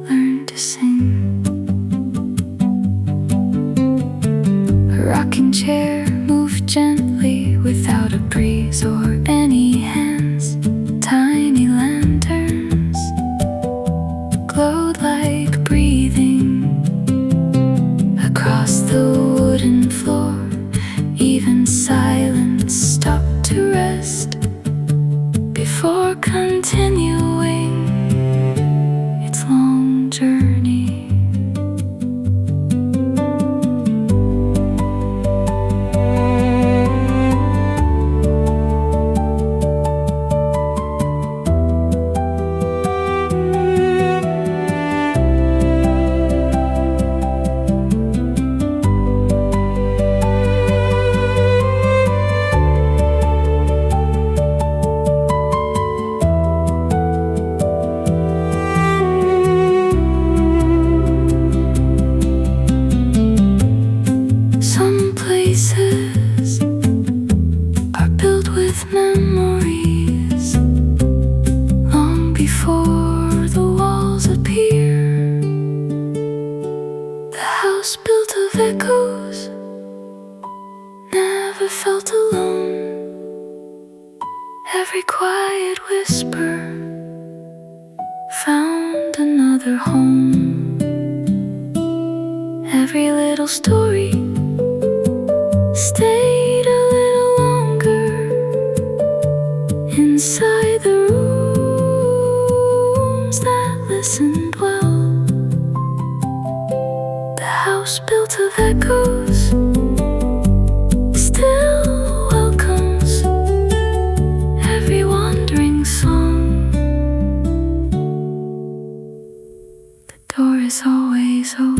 S1: learn to sing. A rocking chair moved gently without a breeze or any hands. Tiny lanterns glowed like breathing across the wooden floor. Even silence stopped to rest before continuing its long journey. Places are built with memories long before the walls appear. The house built of echoes never felt alone. Every quiet whisper found another home. Every little story stayed a little longer inside the rooms that listened well. The house built of echoes still welcomes every wandering song. The door is always open.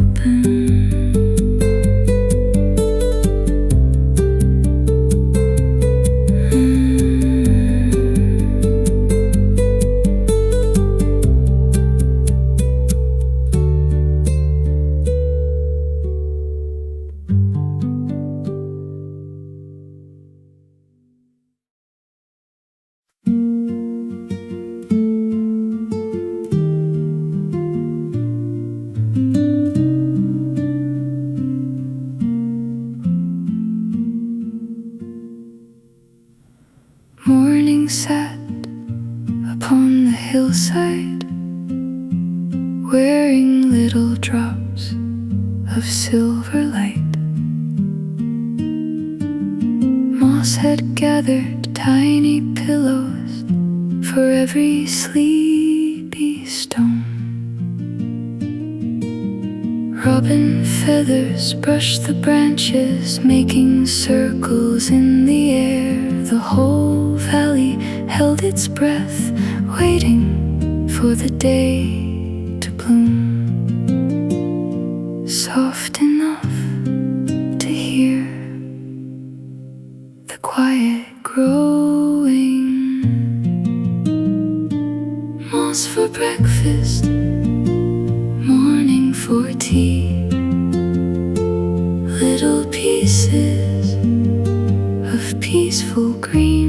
S1: sat upon the hillside, wearing little drops of silver light. Moss had gathered tiny pillows for every sleepy stone. Robin feathers brushed the branches, making circles in the air. The whole valley held its breath, waiting for the day to bloom. Soft enough to hear the quiet growing. Moss for breakfast, morning for tea, little pieces of peaceful green.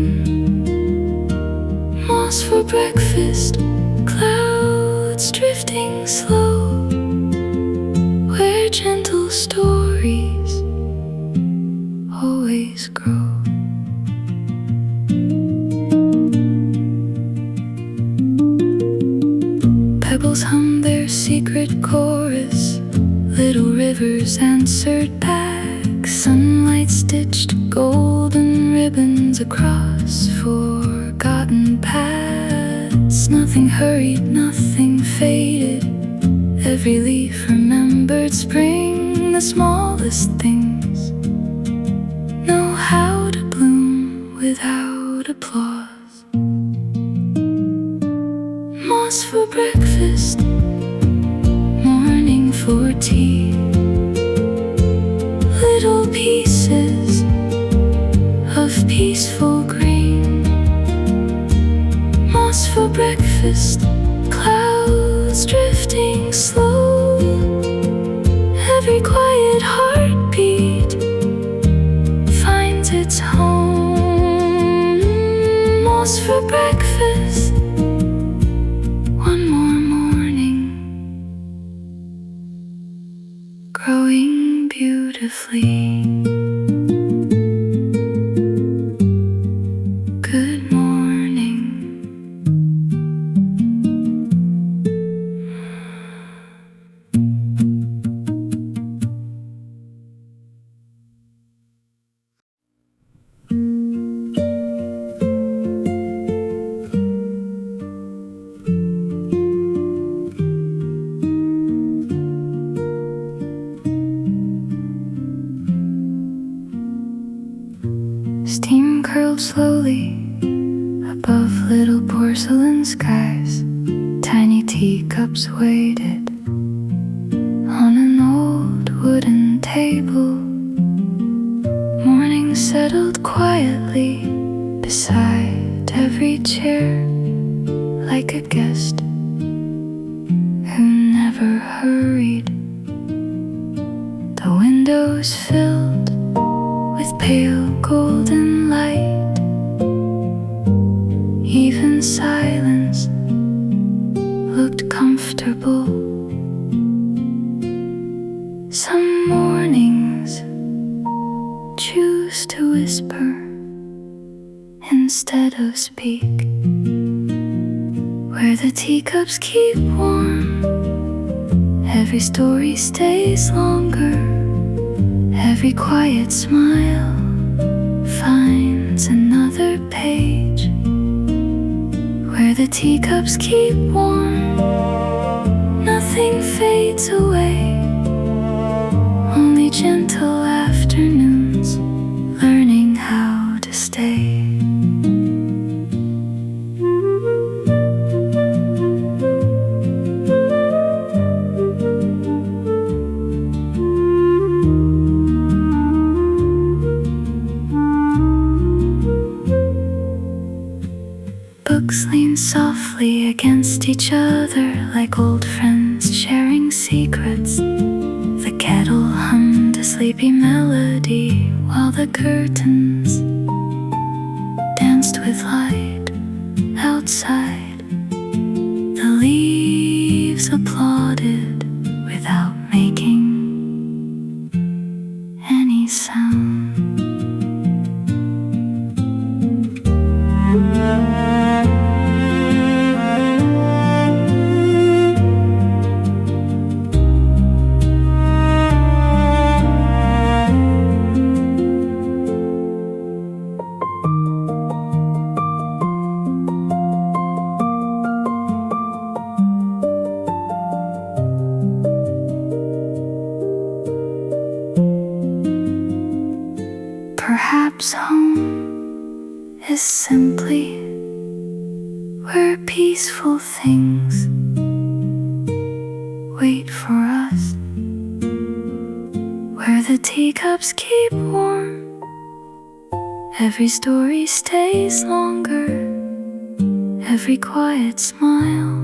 S1: Moss for breakfast, clouds drifting slow, where gentle stories always grow. Pebbles hummed their secret chorus, little rivers answered back. Sunlight stitched golden ribbons across forgotten paths. Nothing hurried, nothing faded, every leaf remembered spring. The smallest things know how to bloom without applause. Moss for breakfast, morning for tea, little pieces of peaceful green. Moss for breakfast, clouds drifting slow, every quiet heartbeat finds its home. Moss for breakfast, one more morning, growing beautifully. Good morning. Steam curled slowly above little porcelain skies. Tiny teacups waited on an old wooden table. Morning settled quietly beside every chair, like a guest who never hurried. The windows filled with pale golden light, even silence looked comfortable. Some mornings choose to whisper instead of speak, where the teacups keep warm, every story stays longer, every quiet smile finds another page. Where the teacups keep warm, nothing fades away, only gentle afternoons learning how to stay. Books lean softly against each other, like old friends sharing secrets. The kettle hummed a sleepy melody, while the curtains danced with light outside. The leaves applauded without making any sound. perhaps home is simply where peaceful things wait for us, where the teacups keep warm, every story stays longer, every quiet smile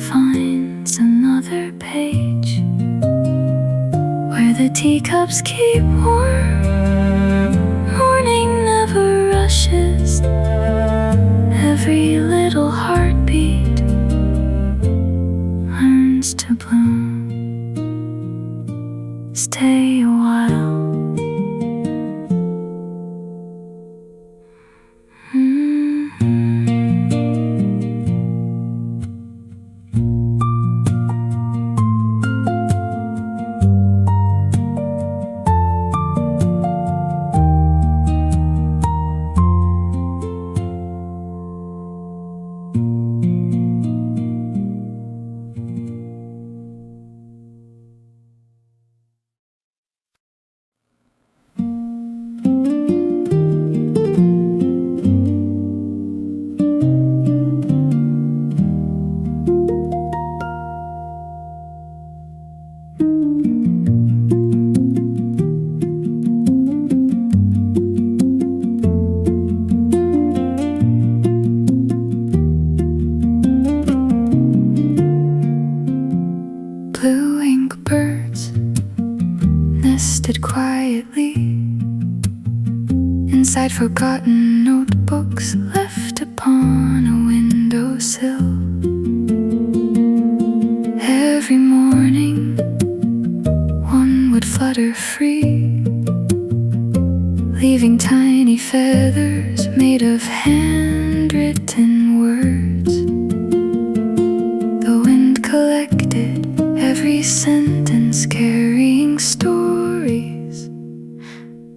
S1: finds another page, where the teacups keep warm, morning never rushes, every little heartbeat learns to bloom. Stay a while. Blue ink birds nested quietly inside forgotten notebooks left upon a windowsill. Every morning one would flutter free, leaving tiny feathers made of handwritten words. The wind collected every sentence, carrying stories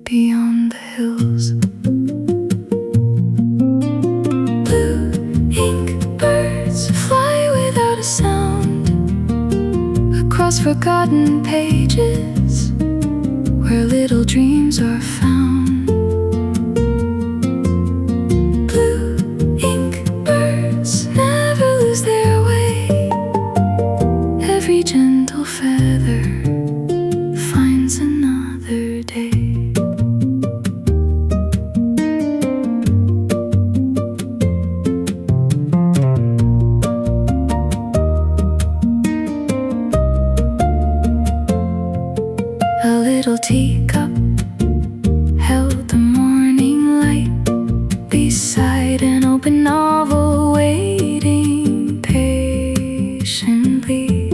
S1: beyond the hills. Blue ink birds fly without a sound across forgotten pages where little dreams are found. Blue ink birds never lose their way, every gentle feather finds another day. A little teacup held the morning light beside an open novel, waiting patiently.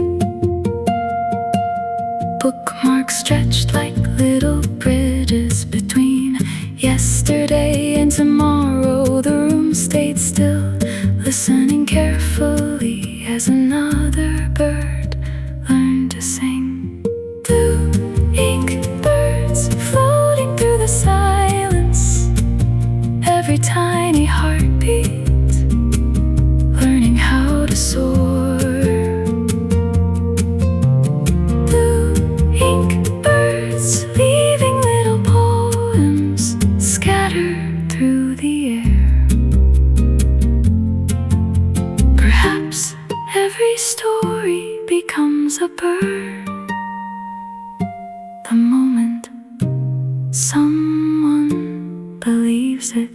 S1: Bookmarks stretched like little bridges between yesterday and tomorrow. The room stayed still, listening carefully as another bird learned to sing. Blue ink birds floating through the silence, every tiny heartbeat learning how to soar. Blue ink birds leaving little poems scattered through the air. Perhaps every story becomes a bird the moment someone believes it.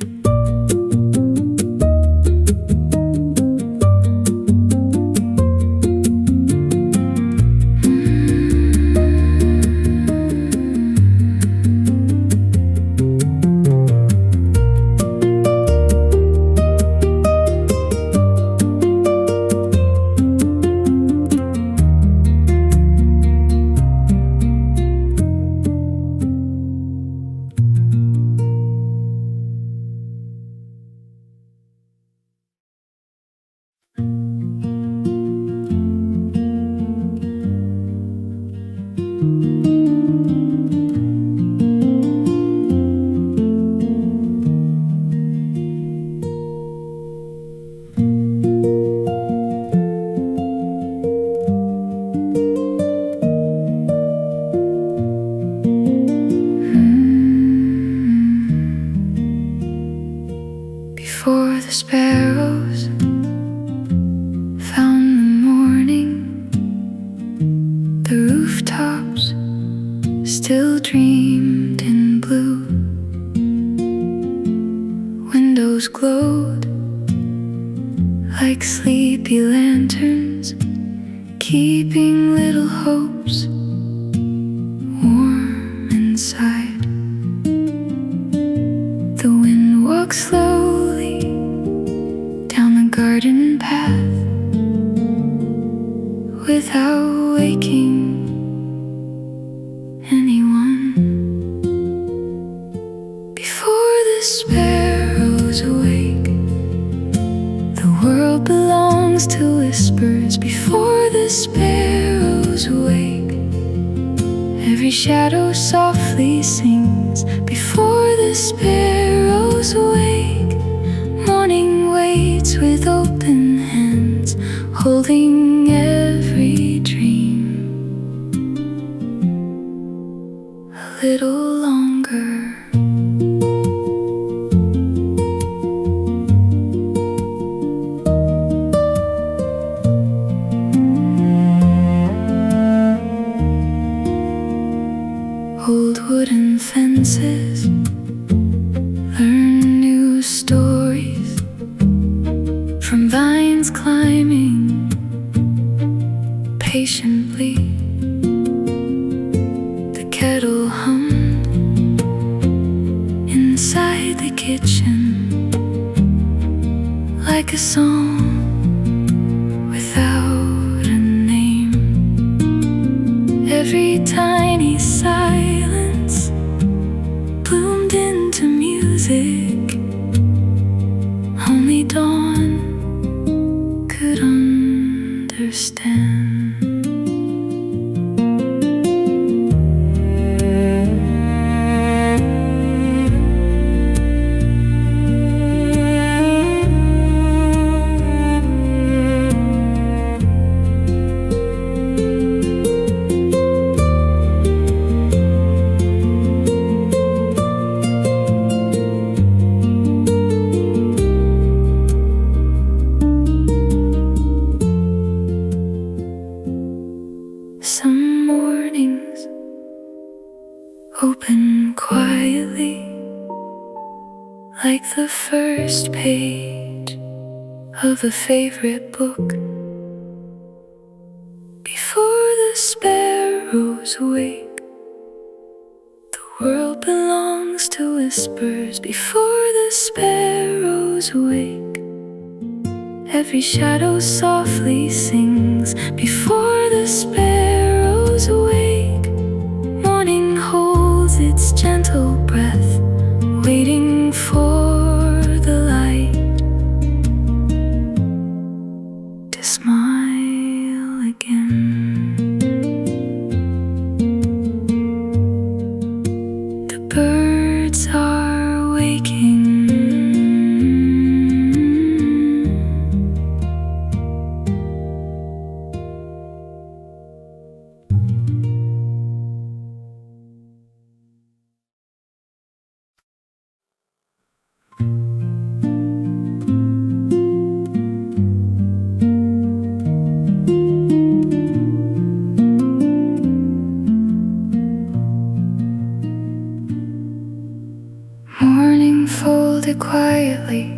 S1: the sparrows found the morning. The rooftops still dreamed in blue. Windows glowed like sleepy lanterns, keeping little hopes warm inside. The wind walked slowly down the garden path without waking anyone. Before the sparrows awake, the world belongs to whispers. Before the sparrows awake, every shadow softly sings. Before the sparrows awake, morning waits with open hands, holding every dream a little longer. Old wooden fences learn new stories from vines climbing patiently. The kettle hummed inside the kitchen like a song without a name. Every tiny silence bloomed into music only dawn could understand. Some mornings open quietly, like the first page of a favorite book. Before the sparrows wake, the world belongs to whispers. Before the sparrows wake, every shadow softly sings. Before the sparrows awake, morning holds its gentle breath, waiting for the light to smile again. The birds are waking, morning folded quietly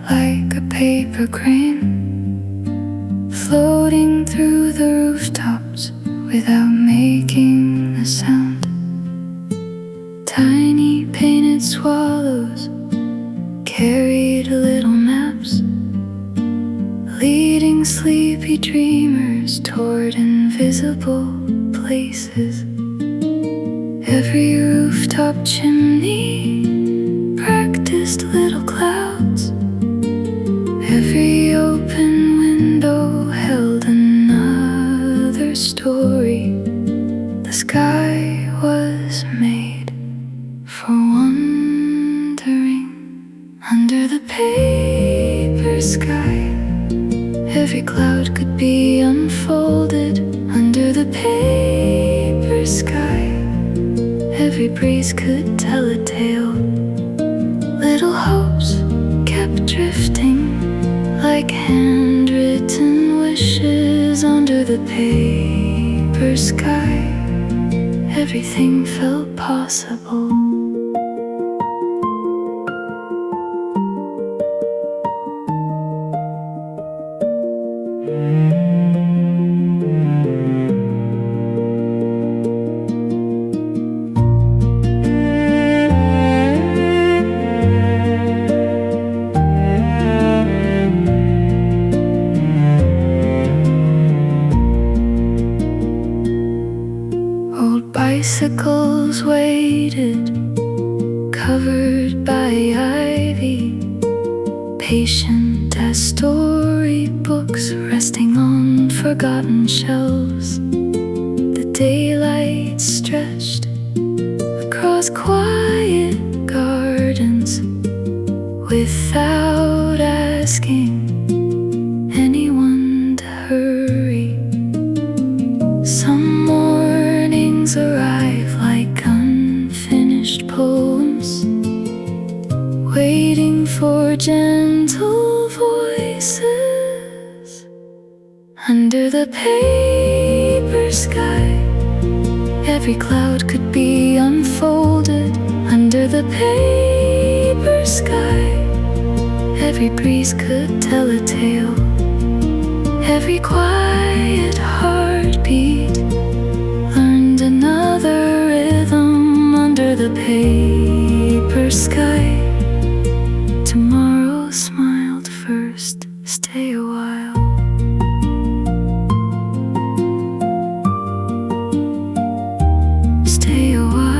S1: like a paper crane, floating through the rooftops without making a sound. Tiny painted swallows carried little maps, leading sleepy dreamers toward invisible places. Every rooftop chimney practiced little clouds. Every open window held another story. The sky was made for wandering. Under the paper sky, every cloud could be unfolded. Under the paper sky, every breeze could tell a tale. Little hopes kept drifting like handwritten wishes under the paper sky. Everything felt possible. Old bicycles waited, covered by ivy, patient as storybooks resting on forgotten shelves. The daylight stretched across quiet gardens without asking anyone to hurry. Some mornings arrive like unfinished poems, waiting for gentle voices. Under the paper sky, every cloud could be unfolded. Under the paper sky, every breeze could tell a tale. Every quiet heartbeat learned another rhythm. Under the paper sky, tomorrow smiled first. Stay a while. Stay a while.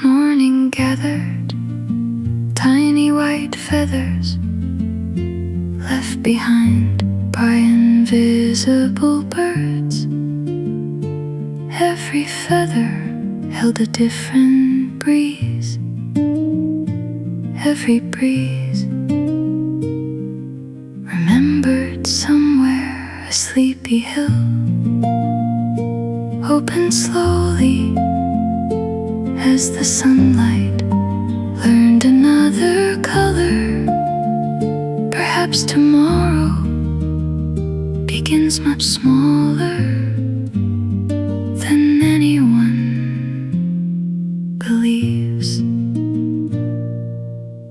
S1: Morning gathered tiny white feathers left behind by invisible birds. Every feather held a different breeze. Every breeze remembered somewhere a sleepy hill, opened slowly as the sunlight learned another color. Perhaps tomorrow begins much smaller than anyone believes.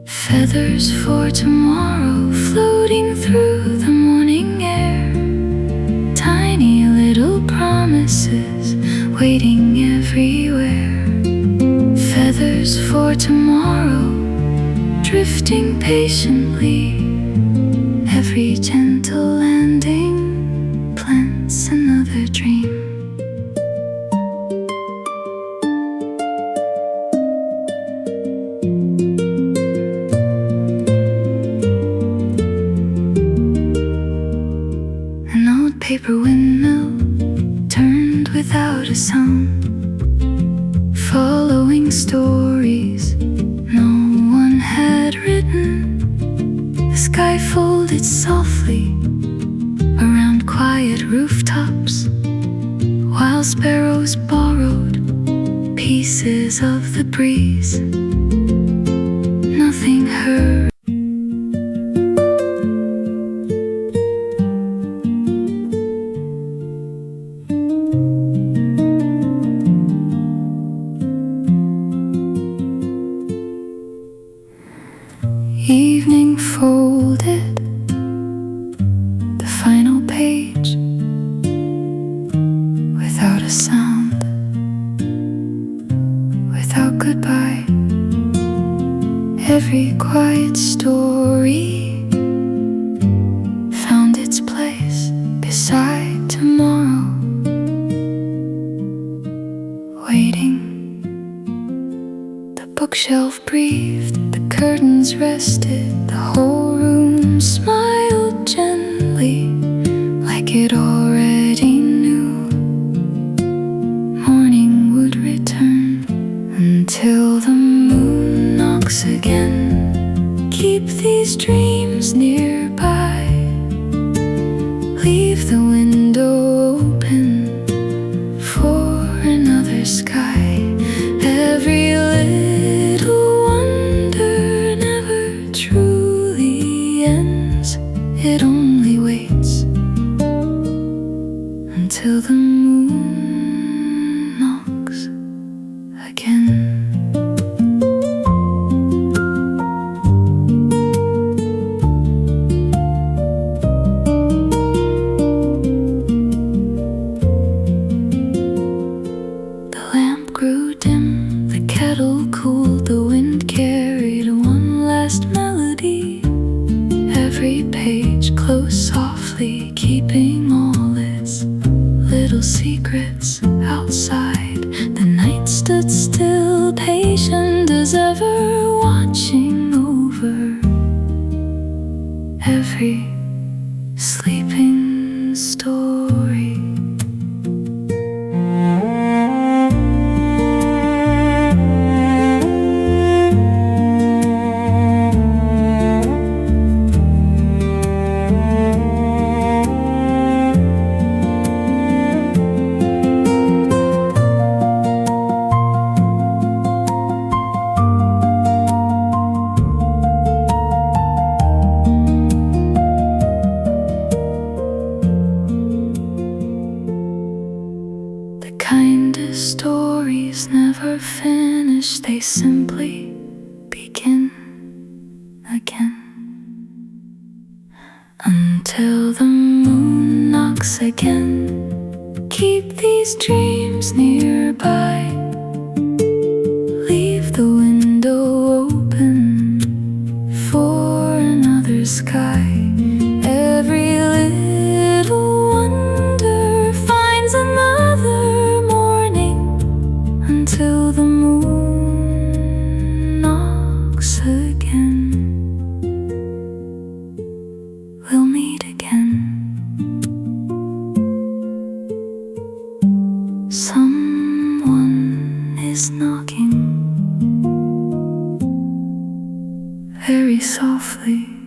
S1: Feathers for tomorrow floating through the morning air. Tiny little promises waiting everywhere. Feathers for tomorrow, drifting patiently. Every gentle landing plants another dream. An old paper windmill turned without a sound, following stories no one had written. The sky folded softly around quiet rooftops, while sparrows borrowed pieces of the breeze. Nothing hurt. Evening folded the final page without a sound, without goodbye. Every quiet story found its place beside tomorrow, waiting. The bookshelf breathed, the curtains rested, the whole moon smiled gently, like it already knew morning would return. Until the moon knocks again, keep these dreams nearby. Leave the window open for another sky. Every little wonder never truly ends. It only waits until the moon knocks again. Grew dim, the kettle cooled, the wind carried one last melody. Every page closed softly, keeping all its little secrets outside. The night stood still, patient as ever, watching over every sleeping story. Kindest stories never finish, they simply begin again. Until the moon knocks again, keep these dreams nearby. Leave the window open for another sky. Every little wonder finds another morning. Until the moon knocks again, we'll meet again. Someone is knocking very softly.